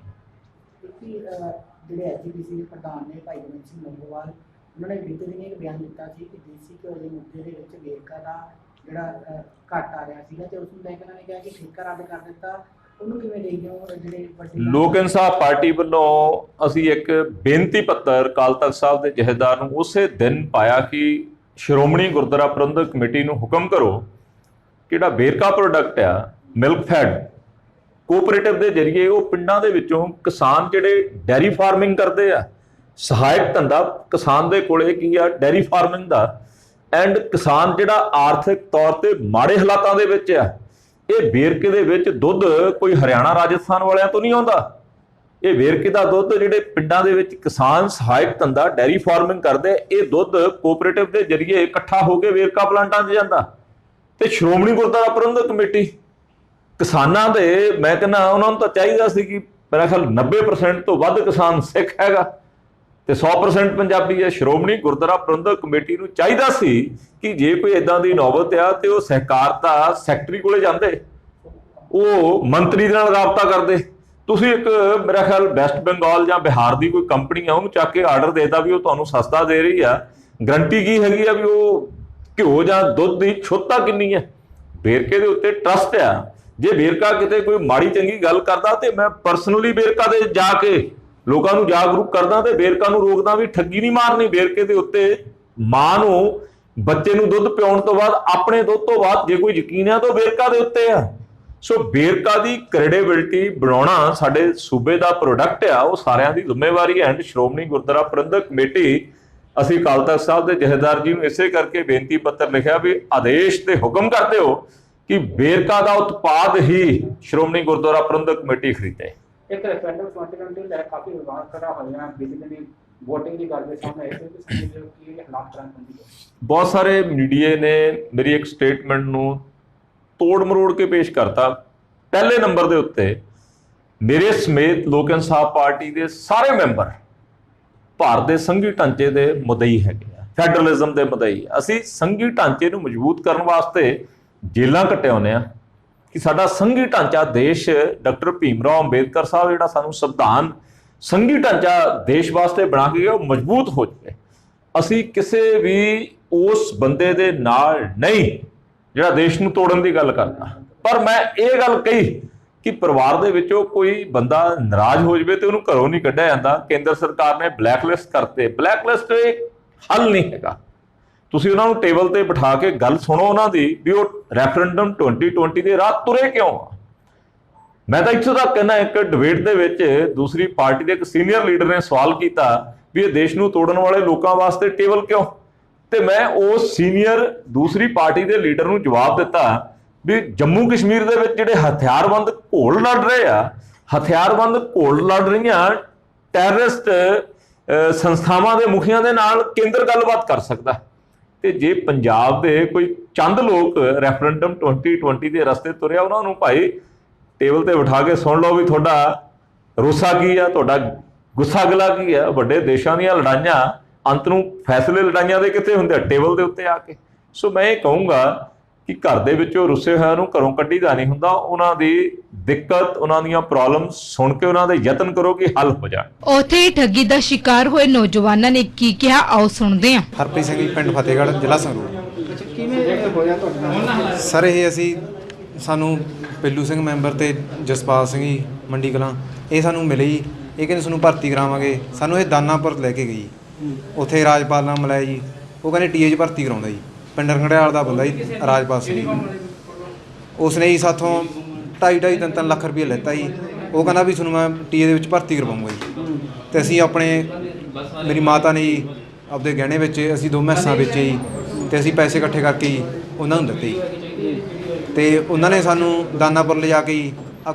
S4: ਜਿਹੜੇ SGPC ਦੇ ਪ੍ਰਧਾਨ ਨੇ ਭਾਈ ਗੋਬਿੰਦ ਸਿੰਘ ਲੌਂਗੋਵਾਲ, ਉਹਨਾਂ ਨੇ ਬੀਤੇ ਦਿਨ ਇੱਕ ਬਿਆਨ ਦਿੱਤਾ ਸੀ ਕਿ ਦੇਸੀ ਘਿਓ ਦੇ ਮੁੱਦੇ ਦੇ ਵਿੱਚ ਵੇਰਕਾ ਦਾ ਜਿਹੜਾ ਘੱਟ ਆ ਰਿਹਾ ਸੀਗਾ, ਤੇ ਉਸ ਨੂੰ ਲੈ ਕੇ ਉਹਨਾਂ ਨੇ ਕਿਹਾ ਕਿ ਠੇਕਾ ਰੱਦ ਕਰ ਦਿੱਤਾ। ਉਹਨੂੰ ਕਿਵੇਂ ਦੇਖਦੇ ਹੋ? ਜਿਹੜੇ
S1: ਲੋਕ ਇਨਸਾਫ ਪਾਰਟੀ ਵੱਲੋਂ ਅਸੀਂ ਇੱਕ ਬੇਨਤੀ ਪੱਤਰ ਅਕਾਲ ਤਖਤ ਸਾਹਿਬ ਦੇ ਜਥੇਦਾਰ ਨੂੰ ਉਸੇ ਦਿਨ ਪਾਇਆ ਕਿ ਸ਼੍ਰੋਮਣੀ ਗੁਰਦੁਆਰਾ ਪ੍ਰਬੰਧਕ ਕਮੇਟੀ ਨੂੰ ਹੁਕਮ ਕਰੋ ਕਿ ਜਿਹੜਾ ਵੇਰਕਾ ਪ੍ਰੋਡਕਟ ਆ, ਮਿਲਕ ਫੈਡ ਕੋਆਪਰੇਟਿਵ ਦੇ ਜ਼ਰੀਏ ਉਹ ਪਿੰਡਾਂ ਦੇ ਵਿੱਚੋਂ ਕਿਸਾਨ ਜਿਹੜੇ ਡੈਰੀ ਫਾਰਮਿੰਗ ਕਰਦੇ ਆ, ਸਹਾਇਕ ਧੰਦਾ ਕਿਸਾਨ ਦੇ ਕੋਲੇ ਕੀ ਆ, ਡੈਰੀ ਫਾਰਮਿੰਗ ਦਾ। ਐਂਡ ਕਿਸਾਨ ਜਿਹੜਾ ਆਰਥਿਕ ਤੌਰ ਤੇ ਮਾੜੇ ਹਾਲਾਤਾਂ ਦੇ ਵਿੱਚ ਆ, ਇਹ ਵੇਰਕੇ ਦੇ ਵਿੱਚ ਦੁੱਧ ਕੋਈ ਹਰਿਆਣਾ ਰਾਜਸਥਾਨ ਵਾਲਿਆਂ ਤੋਂ ਨਹੀਂ ਆਉਂਦਾ। ਇਹ ਵੇਰਕੇ ਦਾ ਦੁੱਧ ਜਿਹੜੇ ਪਿੰਡਾਂ ਦੇ ਵਿੱਚ ਕਿਸਾਨ ਸਹਾਇਕ ਧੰਦਾ ਡੈਰੀ ਫਾਰਮਿੰਗ ਕਰਦੇ, ਇਹ ਦੁੱਧ ਕੋਆਪਰੇਟਿਵ ਦੇ ਜ਼ਰੀਏ ਇਕੱਠਾ ਹੋ ਕੇ ਵੇਰਕਾ ਪਲਾਂਟਾਂ 'ਚ ਜਾਂਦਾ। ਤੇ ਸ਼੍ਰੋਮਣੀ ਗੁਰਦੁਆਰਾ ਪ੍ਰਬੰਧਕ ਕਮੇਟੀ ਕਿਸਾਨਾਂ ਦੇ, ਮੈਂ ਕਹਿੰਦਾ ਉਹਨਾਂ ਨੂੰ ਤਾਂ ਚਾਹੀਦਾ ਸੀ ਕਿ ਮੇਰਾ ਖਿਆਲ 90% ਤੋਂ ਵੱਧ ਕਿਸਾਨ ਸਿੱਖ ਹੈਗਾ ਤੇ 100% ਪੰਜਾਬੀ ਹੈ। ਸ਼੍ਰੋਮਣੀ ਗੁਰਦੁਆਰਾ ਪ੍ਰਬੰਧਕ ਕਮੇਟੀ ਨੂੰ ਚਾਹੀਦਾ ਸੀ ਕਿ ਜੇ ਕੋਈ ਇਦਾਂ ਦੀ ਨੌਬਤ ਆ ਤੇ ਉਹ ਸਹਿਕਾਰਤਾ ਸੈਕਟਰੀ ਕੋਲੇ ਜਾਂਦੇ, ਉਹ ਮੰਤਰੀ ਦੇ ਨਾਲ ਰਾਬਤਾ ਕਰਦੇ। ਤੁਸੀਂ ਇੱਕ ਮੇਰਾ ਖਿਆਲ ਵੈਸਟ ਬੰਗਾਲ ਜਾਂ ਬਿਹਾਰ ਦੀ ਕੋਈ ਕੰਪਨੀ ਆ, ਉਹਨੂੰ ਚੱਕ ਕੇ ਆਰਡਰ ਦੇਤਾ ਵੀ ਉਹ ਤੁਹਾਨੂੰ ਸਸਤਾ ਦੇ ਰਹੀ ਆ, ਗਰੰਟੀ ਕੀ ਹੈਗੀ ਆ ਵੀ ਉਹ ਘਿਓ ਜਾਂ ਦੁੱਧ ਦੀ ਸ਼ੁੱਧਤਾ ਕਿੰਨੀ ਹੈ? ਵੇਰਕੇ ਦੇ ਉੱਤੇ ਟਰਸਟ ਆ। ਜੇ ਵੇਰਕਾ ਕਿਤੇ ਕੋਈ ਮਾੜੀ ਚੰਗੀ ਗੱਲ ਕਰਦਾ ਤੇ ਮੈਂ ਪਰਸਨਲੀ ਵੇਰਕਾ ਦੇ ਜਾ ਕੇ ਲੋਕਾਂ ਨੂੰ ਜਾਗਰੂਕ ਕਰਦਾ ਤੇ ਵੇਰਕਾ ਨੂੰ ਰੋਕਦਾ ਵੀ ਠੱਗੀ ਨਹੀਂ ਮਾਰਨੀ। ਵੇਰਕੇ ਦੇ ਉੱਤੇ ਮਾਂ ਨੂੰ ਬੱਚੇ ਨੂੰ ਦੁੱਧ ਪਿਆਉਣ ਤੋਂ ਬਾਅਦ ਆਪਣੇ ਦੁੱਧ ਤੋਂ ਬਾਅਦ ਜੇ ਕੋਈ ਯਕੀਨ ਆ ਤਾਂ ਵੇਰਕਾ ਦੇ ਉੱਤੇ ਆ। ਸੋ ਵੇਰਕਾ ਦੀ ਕ੍ਰੈਡੀਬਿਲਿਟੀ ਬਣਾਉਣਾ ਸਾਡੇ ਸੂਬੇ ਦਾ ਪ੍ਰੋਡਕਟ ਆ, ਉਹ ਸਾਰਿਆਂ ਦੀ ਜ਼ਿੰਮੇਵਾਰੀ ਹੈ। ਸ਼੍ਰੋਮਣੀ ਗੁਰਦੁਆਰਾ ਪ੍ਰਬੰਧਕ ਕਮੇਟੀ, ਅਸੀਂ ਅਕਾਲ ਤਖ਼ਤ ਸਾਹਿਬ ਦੇ ਜਥੇਦਾਰ ਜੀ ਨੂੰ ਇਸੇ ਕਰਕੇ ਬੇਨਤੀ ਪੱਤਰ ਲਿਖਿਆ ਵੀ ਆਦੇਸ਼ ਤੇ ਹੁਕਮ ਕਰਦੇ ਹੋ ਕਿ ਵੇਰਕਾ ਦਾ ਉਤਪਾਦ ਹੀ ਸ਼੍ਰੋਮਣੀ ਗੁਰਦੁਆਰਾ ਪ੍ਰਬੰਧਕ ਕਮੇਟੀ ਖਰੀਦੇ।
S4: ਇੱਕ ਰੈਫਰੈਂਡਮ 2020 ਲੈ ਕਾਫੀ ਵਿਵਾਦ ਖੜਾ ਹੋਇਆ, ਬਿਜਲੀ ਦੀ VOTING ਦੀ ਗੱਲ ਦੇ ਸਾਹਮਣੇ ਆਈ ਕਿ ਕੀ ਹਾਲਾਤ ਹੁੰਦੀ ਹੈ।
S1: ਬਹੁਤ ਸਾਰੇ ਮੀਡੀਆ ਨੇ ਮੇਰੀ ਇੱਕ ਸਟੇਟਮੈਂਟ ਨੂੰ ਤੋੜ ਮਰੋੜ ਕੇ ਪੇਸ਼ ਕਰਤਾ। ਪਹਿਲੇ ਨੰਬਰ ਦੇ ਉੱਤੇ ਮੇਰੇ ਸਮੇਤ ਲੋਕ ਇਨਸਾਫ ਪਾਰਟੀ ਦੇ ਸਾਰੇ ਮੈਂਬਰ ਭਾਰਤ ਦੇ ਸੰਘੀ ਢਾਂਚੇ ਦੇ ਮੁਦਈ ਹੈਗੇ ਆ, ਫੈਡਰਲਿਜ਼ਮ ਦੇ ਮੁਦਈ। ਅਸੀਂ ਸੰਘੀ ਢਾਂਚੇ ਨੂੰ ਮਜ਼ਬੂਤ ਕਰਨ ਵਾਸਤੇ ਜੇਲਾਂ ਘਟਿਆਉਂਦੇ ਆ ਕਿ ਸਾਡਾ ਸੰਘੀ ਢਾਂਚਾ ਦੇਸ਼, ਡਾਕਟਰ ਭੀਮ ਰਾਓ ਅੰਬੇਦਕਰ ਸਾਹਿਬ ਜਿਹੜਾ ਸਾਨੂੰ ਸੰਵਿਧਾਨ ਸੰਘੀ ਢਾਂਚਾ ਦੇਸ਼ ਵਾਸਤੇ ਬਣਾ ਕੇ ਗਿਆ, ਉਹ ਮਜ਼ਬੂਤ ਹੋ ਜਾਵੇ। ਅਸੀਂ ਕਿਸੇ ਵੀ ਉਸ ਬੰਦੇ ਦੇ ਨਾਲ ਨਹੀਂ ਜਿਹੜਾ ਦੇਸ਼ ਨੂੰ ਤੋੜਨ ਦੀ ਗੱਲ ਕਰਦਾ। ਪਰ ਮੈਂ ਇਹ ਗੱਲ ਕਹੀ ਕਿ ਪਰਿਵਾਰ ਦੇ ਵਿੱਚੋਂ ਕੋਈ ਬੰਦਾ ਨਾਰਾਜ਼ ਹੋ ਜਾਵੇ ਤੇ ਉਹਨੂੰ ਘਰੋਂ ਨਹੀਂ ਕੱਢਿਆ ਜਾਂਦਾ। ਕੇਂਦਰ ਸਰਕਾਰ ਨੇ ਬਲੈਕਲਿਸਟ ਕਰਤੇ। ਬਲੈਕਲਿਸਟ ਹੱਲ ਨਹੀਂ ਹੈਗਾ। ਤੁਸੀਂ ਉਹਨਾਂ ਨੂੰ ਟੇਬਲ ਤੇ ਬਿਠਾ ਕੇ ਗੱਲ ਸੁਣੋ ਉਹਨਾਂ ਦੀ ਵੀ ਉਹ ਰੈਫਰੈਂਡਮ 2020 ਦੇ ਰਾਹ ਤੁਰੇ ਕਿਉਂ ਆ। ਮੈਂ ਤਾਂ ਇੱਥੋਂ ਤੱਕ ਕਹਿੰਦਾ, ਇੱਕ ਡਿਬੇਟ ਦੇ ਵਿੱਚ ਦੂਸਰੀ ਪਾਰਟੀ ਦੇ ਇੱਕ ਸੀਨੀਅਰ ਲੀਡਰ ਨੇ ਸਵਾਲ ਕੀਤਾ ਵੀ ਇਹ ਦੇਸ਼ ਨੂੰ ਤੋੜਨ ਵਾਲੇ ਲੋਕਾਂ ਵਾਸਤੇ ਟੇਬਲ ਕਿਉਂ, ਤੇ ਮੈਂ ਉਸ ਸੀਨੀਅਰ ਦੂਸਰੀ ਪਾਰਟੀ ਦੇ ਲੀਡਰ ਨੂੰ ਜਵਾਬ ਦਿੱਤਾ ਵੀ ਜੰਮੂ ਕਸ਼ਮੀਰ ਦੇ ਵਿੱਚ ਜਿਹੜੇ ਹਥਿਆਰਬੰਦ ਘੋਲ ਲੜ ਰਹੇ ਆ, ਹਥਿਆਰਬੰਦ ਘੋਲ ਲੜ ਰਹੀਆਂ ਟੈਰਰਿਸਟ ਸੰਸਥਾਵਾਂ ਦੇ ਮੁਖੀਆਂ ਦੇ ਨਾਲ ਕੇਂਦਰ ਗੱਲਬਾਤ ਕਰ ਸਕਦਾ। ਤੇ ਜੇ ਪੰਜਾਬ ਦੇ ਕੋਈ ਚੰਦ ਲੋਕ ਰੈਫਰੈਂਡਮ 2020 ਦੇ ਰਸਤੇ ਤੁਰਿਆ, ਉਹਨਾਂ ਨੂੰ ਭਾਈ ਟੇਬਲ ਤੇ ਬਿਠਾ ਕੇ ਸੁਣ ਲਓ ਵੀ ਤੁਹਾਡਾ ਰੋਸਾ ਕੀ ਆ, ਤੁਹਾਡਾ ਗੁੱਸਾ ਗਿਲਾ ਕੀ ਆ। ਵੱਡੇ ਦੇਸ਼ਾਂ ਦੀਆਂ ਲੜਾਈਆਂ ਅੰਤ ਨੂੰ ਫੈਸਲੇ ਲੜਾਈਆਂ ਦੇ ਕਿੱਥੇ ਹੁੰਦੇ ਆ? ਟੇਬਲ ਦੇ ਉੱਤੇ ਆ ਕੇ। ਸੋ ਮੈਂ ਇਹ ਕਹੂੰਗਾ ਕਿ ਘਰ ਦੇ ਵਿੱਚੋਂ ਰੁੱਸੇ ਹੋਇਆਂ ਨੂੰ ਘਰੋਂ ਕੱਢੀਦਾ ਨਹੀਂ ਹੁੰਦਾ। ਉਹਨਾਂ ਦੀ ਦਿੱਕਤ, ਉਹਨਾਂ ਦੀਆਂ ਪ੍ਰੋਬਲਮ ਸੁਣ ਕੇ ਉਹਨਾਂ ਦੇ ਯਤਨ ਕਰੋ ਕਿ ਹੱਲ ਹੋ ਜਾਣ।
S3: ਉੱਥੇ ਠੱਗੀ ਦਾ ਸ਼ਿਕਾਰ ਹੋਏ ਨੌਜਵਾਨਾਂ ਨੇ ਕੀ ਕਿਹਾ, ਆਓ ਸੁਣਦੇ ਹਾਂ।
S2: ਹਰਪ੍ਰੀਤ ਸਿੰਘ ਜੀ, ਪਿੰਡ ਫਤਿਹਗੜ੍ਹ, ਜ਼ਿਲ੍ਹਾ ਸੰਗਰੂਰ।
S4: ਕਿਵੇਂ ਹੋਇਆ ਤੁਹਾਡੇ ਨਾਲ?
S2: ਸਰ ਇਹ ਸਾਨੂੰ ਪੇਲੂ ਸਿੰਘ ਮੈਂਬਰ ਤੇ ਜਸਪਾਲ ਸਿੰਘ ਜੀ ਮੰਡੀ ਕਲਾਂ, ਇਹ ਸਾਨੂੰ ਮਿਲੇ ਜੀ। ਇਹ ਕਹਿੰਦੇ ਤੁਹਾਨੂੰ ਭਰਤੀ ਕਰਾਵਾਂਗੇ। ਸਾਨੂੰ ਇਹ ਦਾਨਾਪੁਰ ਲੈ ਕੇ ਗਈ, ਉੱਥੇ ਰਾਜਪਾਲ ਨਾਲ ਮਿਲਾਇਆ ਜੀ। ਉਹ ਕਹਿੰਦੇ TA 'ਚ ਭਰਤੀ ਕਰਾਉਂਦਾ ਜੀ। ਪਿੰਡ ਰੰਗੜਿਆਲ ਦਾ ਬੰਦਾ ਜੀ ਰਾਜਪਾਲ ਸਿੰਘ, ਉਸਨੇ ਜੀ ਸਾਥੋਂ 2.5 3 ਲੱਖ ਰੁਪਏ ਲੈਤਾ ਜੀ। ਉਹ ਕਹਿੰਦਾ ਵੀ ਤੁਹਾਨੂੰ ਮੈਂ TA ਦੇ ਵਿੱਚ ਭਰਤੀ ਕਰਵਾਉਂਗਾ ਜੀ। ਅਤੇ ਅਸੀਂ ਆਪਣੇ, ਮੇਰੀ ਮਾਤਾ ਨੇ ਜੀ ਆਪਦੇ ਗਹਿਣੇ ਵਿੱਚ ਅਸੀਂ 2 ਮੈਸਾਂ ਵੇਚੇ ਜੀ, ਅਤੇ ਅਸੀਂ ਪੈਸੇ ਇਕੱਠੇ ਕਰਕੇ ਜੀ ਉਹਨਾਂ ਨੂੰ ਦਿੱਤੇ ਜੀ। ਅਤੇ ਉਹਨਾਂ ਨੇ ਸਾਨੂੰ ਦਾਨਾਪੁਰ ਲਿਜਾ ਕੇ ਜੀ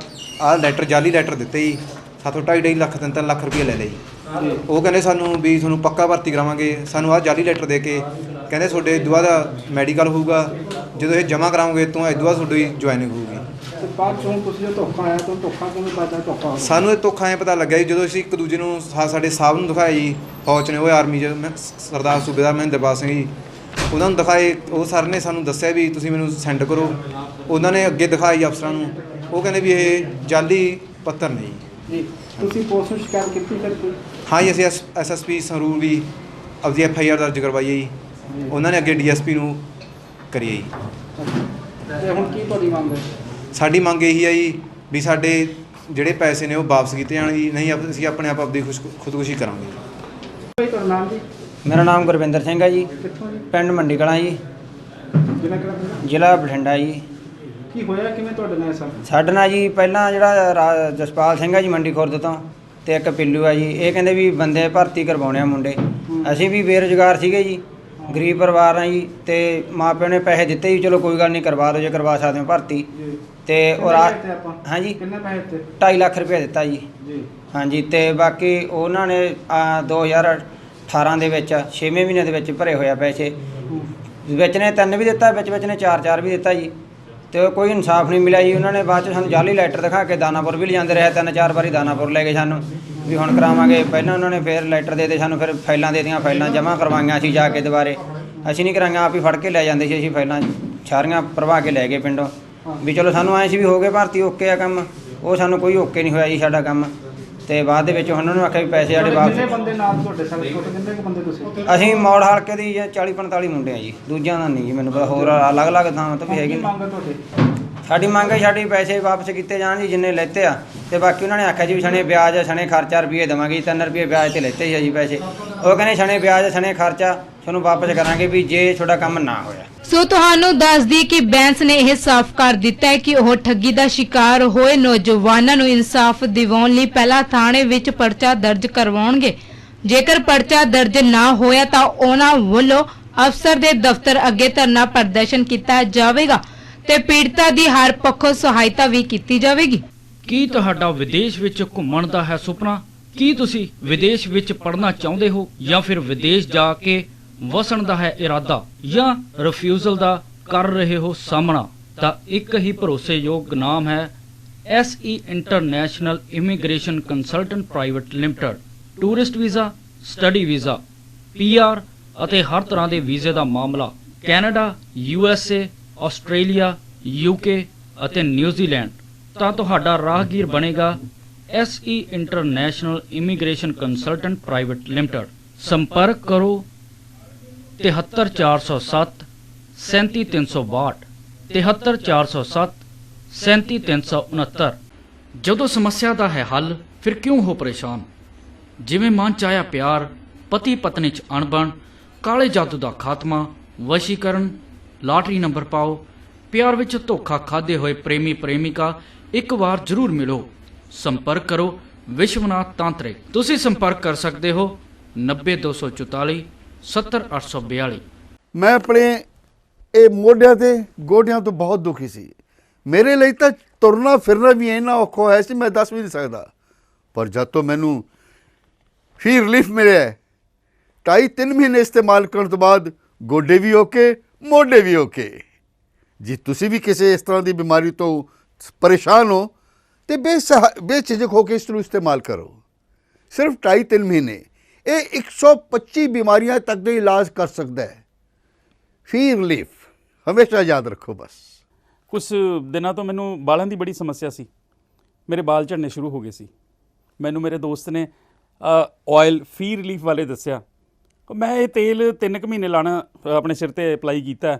S2: ਆਹ ਲੈਟਰ, ਜਾਲੀ ਲੈਟਰ ਦਿੱਤੇ ਜੀ। ਸਾਥੋਂ 2.5 ਲੱਖ 3 ਲੱਖ ਰੁਪਏ ਲੈ ਲਏ ਜੀ। ਉਹ ਕਹਿੰਦੇ ਸਾਨੂੰ ਵੀ ਤੁਹਾਨੂੰ ਪੱਕਾ ਭਰਤੀ ਕਰਾਵਾਂਗੇ। ਸਾਨੂੰ ਆਹ ਜਾਲੀ ਲੈਟਰ ਦੇ ਕੇ ਕਹਿੰਦੇ ਤੁਹਾਡੇ ਇਸ ਤੋਂ ਬਾਅਦ ਮੈਡੀਕਲ ਹੋਊਗਾ, ਜਦੋਂ ਇਹ ਜਮ੍ਹਾਂ ਕਰਾਓਗੇ ਤੋਂ ਇਸ ਤੋਂ ਬਾਅਦ ਤੁਹਾਡੀ ਜੁਆਇਨਿੰਗ ਹੋਊਗੀ।
S4: ਬਾਅਦ ਚੋਂ ਤੁਸੀਂ ਜੋ ਧੋਖਾ ਆਇਆ ਤਾਂ ਧੋਖਾ ਕਿਵੇਂ ਪਤਾ? ਧੋਖਾ
S2: ਸਾਨੂੰ ਇਹ ਧੋਖਾ ਐਂ ਪਤਾ ਲੱਗਿਆ ਜੀ ਜਦੋਂ ਅਸੀਂ ਇੱਕ ਦੂਜੇ ਨੂੰ ਸਾਡੇ ਸਾਹਿਬ ਨੂੰ ਦਿਖਾਇਆ ਜੀ, ਫੌਜ ਨੇ, ਉਹ ਆਰਮੀ 'ਚ ਸਰਦਾਰ ਸੂਬੇਦਾਰ ਮਹਿੰਦਰਪਾਲ ਸਿੰਘ ਜੀ, ਉਹਨਾਂ ਨੂੰ ਦਿਖਾਏ। ਉਹ ਸਰ ਨੇ ਸਾਨੂੰ ਦੱਸਿਆ ਵੀ ਤੁਸੀਂ ਮੈਨੂੰ ਸੈਂਡ ਕਰੋ। ਉਹਨਾਂ ਨੇ ਅੱਗੇ ਦਿਖਾਈ ਅਫਸਰਾਂ ਨੂੰ, ਉਹ ਕਹਿੰਦੇ ਵੀ ਇਹ ਜਾਲੀ ਪੱਤਰ ਨੇ
S4: ਜੀ। ਤੁਸੀਂ ਪੁਲਿਸ ਨੂੰ ਸ਼ਿਕਾਇਤ ਕੀਤੀ ਫਿਰ ਕੋਈ?
S2: ਹਾਂ ਜੀ, ਅਸੀਂ SSP ਸੰਗਰੂਰ ਵੀ ਆਪਦੀ FIR ਦਰਜ ਕਰਵਾਈ ਹੈ ਜੀ। ਉਹਨਾਂ ਨੇ ਅੱਗੇ DSP ਨੂੰ ਕਰੀ ਹੈ ਜੀ।
S4: ਤੇ ਹੁਣ ਕੀ ਤੁਹਾਡੀ ਮੰਗ ਹੈ?
S2: ਸਾਡੀ ਮੰਗ ਇਹੀ ਹੈ ਜੀ ਵੀ ਸਾਡੇ ਜਿਹੜੇ ਪੈਸੇ ਨੇ ਉਹ ਵਾਪਸ ਕੀਤੇ ਜਾਣ ਜੀ, ਨਹੀਂ ਅਸੀਂ ਆਪਣੇ ਆਪ ਆਪਦੀ ਖੁਦਕੁਸ਼ੀ ਕਰਾਂਗੇ।
S4: ਤੁਹਾਡਾ ਨਾਮ ਜੀ?
S6: ਮੇਰਾ ਨਾਮ ਗੁਰਵਿੰਦਰ ਸਿੰਘ ਹੈ ਜੀ,
S4: ਕਿੱਥੋਂ ਜੀ?
S6: ਪਿੰਡ ਮੰਡੀ ਕਲਾਂ ਜੀ,
S4: ਜ਼ਿਲ੍ਹਾ ਕਿਹੜਾ?
S6: ਜ਼ਿਲ੍ਹਾ ਬਠਿੰਡਾ ਜੀ।
S4: ਕੀ ਹੋਇਆ ਕਿਵੇਂ ਤੁਹਾਡੇ ਨਾਲ ਸਰ?
S6: ਸਾਡੇ ਨਾਲ ਜੀ ਪਹਿਲਾਂ ਜਿਹੜਾ ਜਸਪਾਲ ਸਿੰਘ ਹੈ ਜੀ ਮੰਡੀ ਖੁਰਦ ਤੋਂ, ਤੇ ਇੱਕ ਪਿੱਲੂ ਆ ਜੀ। ਇਹ ਕਹਿੰਦੇ ਵੀ ਬੰਦੇ ਭਰਤੀ ਕਰਵਾਉਣੇ ਆ ਮੁੰਡੇ। ਅਸੀਂ ਵੀ ਬੇਰੁਜ਼ਗਾਰ ਸੀਗੇ ਜੀ, ਗਰੀਬ ਪਰਿਵਾਰ ਆ ਜੀ, ਤੇ ਮਾਪਿਆਂ ਨੇ ਪੈਸੇ ਦਿੱਤੇ ਜੀ, ਚਲੋ ਕੋਈ ਗੱਲ ਨਹੀਂ ਕਰਵਾ ਦਿਓ ਜੇ ਕਰਵਾ ਸਕਦੇ ਹੋ ਭਰਤੀ। ਤੇ ਔਰ ਹਾਂਜੀ
S4: ਕਿੰਨੇ ਪੈਸੇ ਦਿੱਤੇ?
S6: 2.5 ਲੱਖ ਰੁਪਏ ਦਿੱਤਾ ਜੀ। ਹਾਂਜੀ, ਤੇ ਬਾਕੀ ਉਹਨਾਂ ਨੇ 2018 ਦੇ ਵਿੱਚ 6ਵੇਂ ਮਹੀਨੇ ਦੇ ਵਿੱਚ ਭਰੇ ਹੋਇਆ ਪੈਸੇ। ਵਿੱਚ ਨੇ 3 ਵੀ ਦਿੱਤਾ, ਵਿੱਚ ਨੇ 4 ਵੀ ਦਿੱਤਾ ਜੀ, ਤੇ ਉਹ ਕੋਈ ਇਨਸਾਫ ਨਹੀਂ ਮਿਲਿਆ ਜੀ। ਉਹਨਾਂ ਨੇ ਬਾਅਦ 'ਚ ਸਾਨੂੰ ਜਾਲੀ ਲੈਟਰ ਦਿਖਾ ਕੇ ਦਾਨਾਪੁਰ ਵੀ ਲਿਜਾਂਦੇ ਰਹੇ, 3-4 ਵਾਰੀ ਦਾਨਾਪੁਰ ਲੈ ਗਏ ਸਾਨੂੰ ਵੀ ਹੁਣ ਕਰਾਵਾਂਗੇ। ਪਹਿਲਾਂ ਉਹਨਾਂ ਨੇ ਫਿਰ ਲੈਟਰ ਦੇ ਸਾਨੂੰ, ਫਿਰ ਫਾਈਲਾਂ ਦੇ ਦਿੱਤੀਆਂ, ਫਾਈਲਾਂ ਜਮ੍ਹਾਂ ਕਰਵਾਈਆਂ ਅਸੀਂ ਜਾ ਕੇ ਦੁਬਾਰੇ। ਅਸੀਂ ਨਹੀਂ ਕਰਾਂਗੇ, ਆਪ ਹੀ ਫੜ ਕੇ ਲੈ ਜਾਂਦੇ ਸੀ। ਅਸੀਂ ਫਾਈਲਾਂ ਸਾਰੀਆਂ ਭਰਵਾ ਕੇ ਲੈ ਗਏ ਪਿੰਡੋਂ ਵੀ ਚਲੋ ਸਾਨੂੰ ਐਂ ਸੀ ਵੀ ਹੋ ਗਏ ਭਰਤੀ, ਓਕੇ ਆ ਕੰਮ। ਉਹ ਸਾਨੂੰ ਕੋਈ ਓਕੇ ਨਹੀਂ ਹੋਇਆ ਜੀ ਸਾਡਾ ਕੰਮ। ਤੇ ਬਾਅਦ ਦੇ ਵਿੱਚ ਉਹਨਾਂ ਨੂੰ ਆਖਿਆ ਵੀ ਪੈਸੇ ਸਾਡੇ ਵਾਪਸ।
S4: ਕਿੰਨੇ ਬੰਦੇ ਨਾਲ ਤੁਹਾਡੇ ਸਾਰੇ ਕਿੰਨੇ ਕੁ ਬੰਦੇ ਤੁਸੀਂ?
S6: ਅਸੀਂ ਮੌੜ ਹਲਕੇ ਦੀ 40-45 ਮੁੰਡੇ ਆ ਜੀ, ਦੂਜਿਆਂ ਦਾ ਨਹੀਂ ਜੀ ਮੈਨੂੰ ਪਤਾ, ਹੋਰ ਅਲੱਗ-ਅਲੱਗ ਥਾਵਾਂ ਤੋਂ ਵੀ ਹੈਗੇ ਨੇ।
S4: ਮੰਗ ਤੁਹਾਡੇ?
S6: ਸਾਡੀ ਮੰਗ ਹੈ ਸਾਡੀ ਪੈਸੇ ਵਾਪਸ ਕੀਤੇ ਜਾਣ ਜੀ ਜਿੰਨੇ ਲੈਤੇ ਆ। ਤੇ ਬਾਕੀ ਉਹਨਾਂ ਨੇ ਆਖਿਆ ਜੀ ਵੀ ਸਣੇ ਵਿਆਜ ਸਣੇ ਖਰਚਾ ਰੁਪਏ ਦੇਵਾਂਗੇ। 3 ਰੁਪਏ ਵਿਆਜ ਤੇ ਲੈਤੇ ਸੀ ਜੀ ਪੈਸੇ। ਉਹ ਕਹਿੰਦੇ ਸਣੇ ਵਿਆਜ ਸਣੇ ਖਰਚਾ ਤੁਹਾਨੂੰ ਵਾਪਸ ਕਰਾਂਗੇ ਵੀ ਜੇ ਤੁਹਾਡਾ ਕੰਮ ਨਾ ਹੋਇਆ।
S3: ਸੋ ਤੁਹਾਨੂੰ ਦੱਸ ਦਈਏ ਕਿ ਬੈਂਸ ਨੇ ਇਹ ਸਾਫ਼ ਕਰ ਦਿੱਤਾ ਹੈ ਕਿ ਉਹ ਠੱਗੀ ਦਾ ਸ਼ਿਕਾਰ ਹੋਏ ਨੌਜਵਾਨਾਂ ਨੂੰ ਇਨਸਾਫ ਦਿਵਾਉਣ ਲਈ ਪਹਿਲਾਂ ਥਾਣੇ ਵਿੱਚ ਪਰਚਾ ਦਰਜ ਕਰਵਾਉਣਗੇ। ਜੇਕਰ ਪਰਚਾ ਦਰਜ ਨਾ ਹੋਇਆ ਤਾਂ ਉਹਨਾਂ ਵੱਲੋਂ ਅਫਸਰ ਦੇ ਦਫ਼ਤਰ ਅੱਗੇ ਧਰਨਾ ਪ੍ਰਦਰਸ਼ਨ ਕੀਤਾ ਜਾਵੇਗਾ ਤੇ ਪੀੜਤਾ ਦੀ ਹਰ ਪੱਖੋਂ ਸਹਾਇਤਾ ਵੀ ਕੀਤੀ ਜਾਵੇਗੀ।
S7: ਕੀ ਤੁਹਾਡਾ ਵਿਦੇਸ਼ ਵਿੱਚ ਘੁੰਮਣ ਦਾ ਹੈ ਸੁਪਨਾ? ਕੀ ਤੁਸੀਂ ਵਿਦੇਸ਼ ਵਿੱਚ ਪੜ੍ਹਨਾ ਚਾਹੁੰਦੇ ਹੋ ਜਾਂ ਫਿਰ ਵਿਦੇਸ਼ ਜਾ ਕੇ ਵਸਣ ਦਾ ਹੈ ਇਰਾਦਾ ਜਾਂ ਰਿਫਿਊਜ਼ਲ ਦਾ ਕਰ ਰਹੇ ਹੋ ਸਾਹਮਣਾ? ਤਾਂ ਇੱਕ ਹੀ ਭਰੋਸੇਯੋਗ ਨਾਮ ਹੈ SE international immigration consultant private limited. Tourist visa, study visa, PR ਅਤੇ ਹਰ ਤਰ੍ਹਾਂ ਦੇ ਵੀਜ਼ੇ ਦਾ ਮਾਮਲਾ ਕੈਨੇਡਾ, USA, ਆਸਟ੍ਰੇਲੀਆ, UK ਅਤੇ ਨਿਊਜ਼ੀਲੈਂਡ। ਤਾਂ ਤੁਹਾਡਾ ਰਾਹਗੀਰ ਬਣੇਗਾ SE international immigration consultant private limited. ਸੰਪਰਕ ਕਰੋ 73407 37362 73407 37369। ਜਦੋਂ ਸਮੱਸਿਆ ਦਾ ਹੈ ਹੱਲ ਫਿਰ ਕਿਉਂ ਹੋ ਪਰੇਸ਼ਾਨ? ਜਿਵੇਂ ਮਨ ਚਾਹਿਆ ਪਿਆਰ, ਪਤੀ ਪਤਨੀ 'ਚ ਅਣਬਣ, ਕਾਲੇ ਜਾਦੂ ਦਾ ਖਾਤਮਾ, ਵਸ਼ੀਕਰਨ, ਲਾਟਰੀ ਨੰਬਰ ਪਾਓ, ਪਿਆਰ ਵਿੱਚ ਧੋਖਾ ਖਾਦੇ ਹੋਏ ਪ੍ਰੇਮੀ ਪ੍ਰੇਮਿਕਾ, ਇੱਕ ਵਾਰ ਜ਼ਰੂਰ ਮਿਲੋ। ਸੰਪਰਕ ਕਰੋ ਵਿਸ਼ਵਨਾਥ ਤਾਂਤਰਿਕ। ਤੁਸੀਂ ਸੰਪਰਕ ਕਰ ਸਕਦੇ ਹੋ 90244 70842।
S8: ਮੈਂ ਆਪਣੇ ਇਹ ਮੋਢਿਆਂ ਤੇ ਗੋਡਿਆਂ ਤੋਂ ਬਹੁਤ ਦੁਖੀ ਸੀ। ਮੇਰੇ ਲਈ ਤਾਂ ਤੁਰਨਾ ਫਿਰਨਾ ਵੀ ਇੰਨਾ ਔਖਾ ਹੋਇਆ ਸੀ ਮੈਂ ਦੱਸ ਵੀ ਨਹੀਂ ਸਕਦਾ। ਪਰ ਜਦ ਤੋਂ ਮੈਨੂੰ ਫੀ ਰਿਲੀਫ ਮਿਲਿਆ 2.5-3 ਮਹੀਨੇ ਇਸਤੇਮਾਲ ਕਰਨ ਤੋਂ ਬਾਅਦ ਗੋਡੇ ਵੀ ਓਕੇ, ਮੋਢੇ ਵੀ ਓਕੇ। ਜੇ ਤੁਸੀਂ ਵੀ ਕਿਸੇ ਇਸ ਤਰ੍ਹਾਂ ਦੀ ਬਿਮਾਰੀ ਤੋਂ ਪਰੇਸ਼ਾਨ ਹੋ ਤੇ ਬੇਝਿਜਕ ਹੋ ਕੇ ਇਸ ਨੂੰ ਇਸਤੇਮਾਲ ਕਰੋ। ਸਿਰਫ 2.5-3 ਮਹੀਨੇ ਇਹ 125 ਬਿਮਾਰੀਆਂ ਤੱਕ ਦਾ ਇਲਾਜ ਕਰ ਸਕਦਾ ਹੈ। ਫੀ ਰਿਲੀਫ ਹਮੇਸ਼ਾ ਯਾਦ ਰੱਖੋ। ਬਸ
S9: ਕੁਝ ਦਿਨਾਂ ਤੋਂ ਮੈਨੂੰ ਬਾਲਾਂ ਦੀ ਬੜੀ ਸਮੱਸਿਆ ਸੀ। ਮੇਰੇ ਬਾਲ ਝੜਨੇ ਸ਼ੁਰੂ ਹੋ ਗਏ ਸੀ। ਮੈਨੂੰ ਮੇਰੇ ਦੋਸਤ ਨੇ ਆਇਲ ਫੀ ਰਿਲੀਫ ਵਾਲੇ ਦੱਸਿਆ। ਮੈਂ ਇਹ ਤੇਲ 3 ਮਹੀਨੇ ਲਾਣਾ ਆਪਣੇ ਸਿਰ ਤੇ ਅਪਲਾਈ ਕੀਤਾ।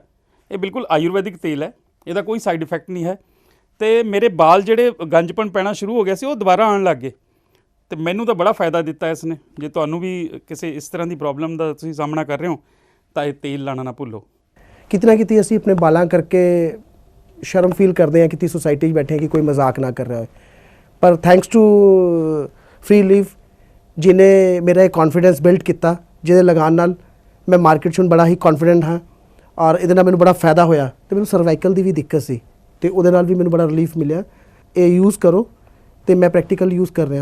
S9: ਇਹ ਬਿਲਕੁਲ ਆਯੁਰਵੈਦਿਕ ਤੇਲ ਹੈ, ਇਹਦਾ ਕੋਈ ਸਾਈਡ ਇਫੈਕਟ ਨਹੀਂ ਹੈ। ਤੇ ਮੇਰੇ ਬਾਲ ਜਿਹੜੇ ਗੰਜਪਣ ਪੈਣਾ ਸ਼ੁਰੂ ਹੋ ਗਿਆ ਸੀ ਉਹ ਦੁਬਾਰਾ ਆਉਣ ਲੱਗ ਗਏ। ਤੇ ਮੈਨੂੰ ਤਾਂ ਬੜਾ ਫਾਇਦਾ ਦਿੱਤਾ ਇਸ ਨੇ। ਜੇ ਤੁਹਾਨੂੰ ਵੀ ਕਿਸੇ ਇਸ ਤਰ੍ਹਾਂ ਦੀ ਪ੍ਰੋਬਲਮ ਦਾ ਤੁਸੀਂ ਸਾਹਮਣਾ ਕਰ ਰਹੇ ਹੋ ਤਾਂ ਇਹ ਤੇਲ ਲਾਣਾ ਨਾ ਭੁੱਲੋ।
S10: ਕਿਤਨਾ ਕਿਤੇ ਅਸੀਂ ਆਪਣੇ ਬਾਲਾਂ ਕਰਕੇ ਸ਼ਰਮ ਫੀਲ ਕਰਦੇ ਹਾਂ, ਕਿਤੇ ਸੋਸਾਇਟੀ 'ਚ ਬੈਠੇ ਹਾਂ ਕਿ ਕੋਈ ਮਜ਼ਾਕ ਨਾ ਕਰ ਰਿਹਾ ਹੋਏ। ਪਰ ਥੈਂਕਸ ਟੂ ਫ੍ਰੀ ਰਿਲੀਫ ਜਿਹਨੇ ਮੇਰਾ ਇਹ ਕੌਨਫੀਡੈਂਸ ਬਿਲਡ ਕੀਤਾ, ਜਿਹਦੇ ਲਗਾਉਣ ਨਾਲ ਮੈਂ ਮਾਰਕੀਟ 'ਚ ਹੁਣ ਬੜਾ ਹੀ ਕੌਨਫੀਡੈਂਟ ਹਾਂ। ਔਰ ਇਹਦੇ ਨਾਲ ਮੈਨੂੰ ਬੜਾ ਫਾਇਦਾ ਹੋਇਆ। ਅਤੇ ਮੈਨੂੰ ਸਰਵਾਈਕਲ ਦੀ ਵੀ ਦਿੱਕਤ ਸੀ ਅਤੇ ਉਹਦੇ ਨਾਲ ਵੀ ਮੈਨੂੰ ਬੜਾ ਰਿਲੀਫ ਮਿਲਿਆ। ਇਹ ਯੂਜ਼ ਕਰੋ ਅਤੇ ਮੈਂ ਪ੍ਰੈਕਟੀਕਲ ਯੂਜ਼ ਕਰ ਰਿਹਾ।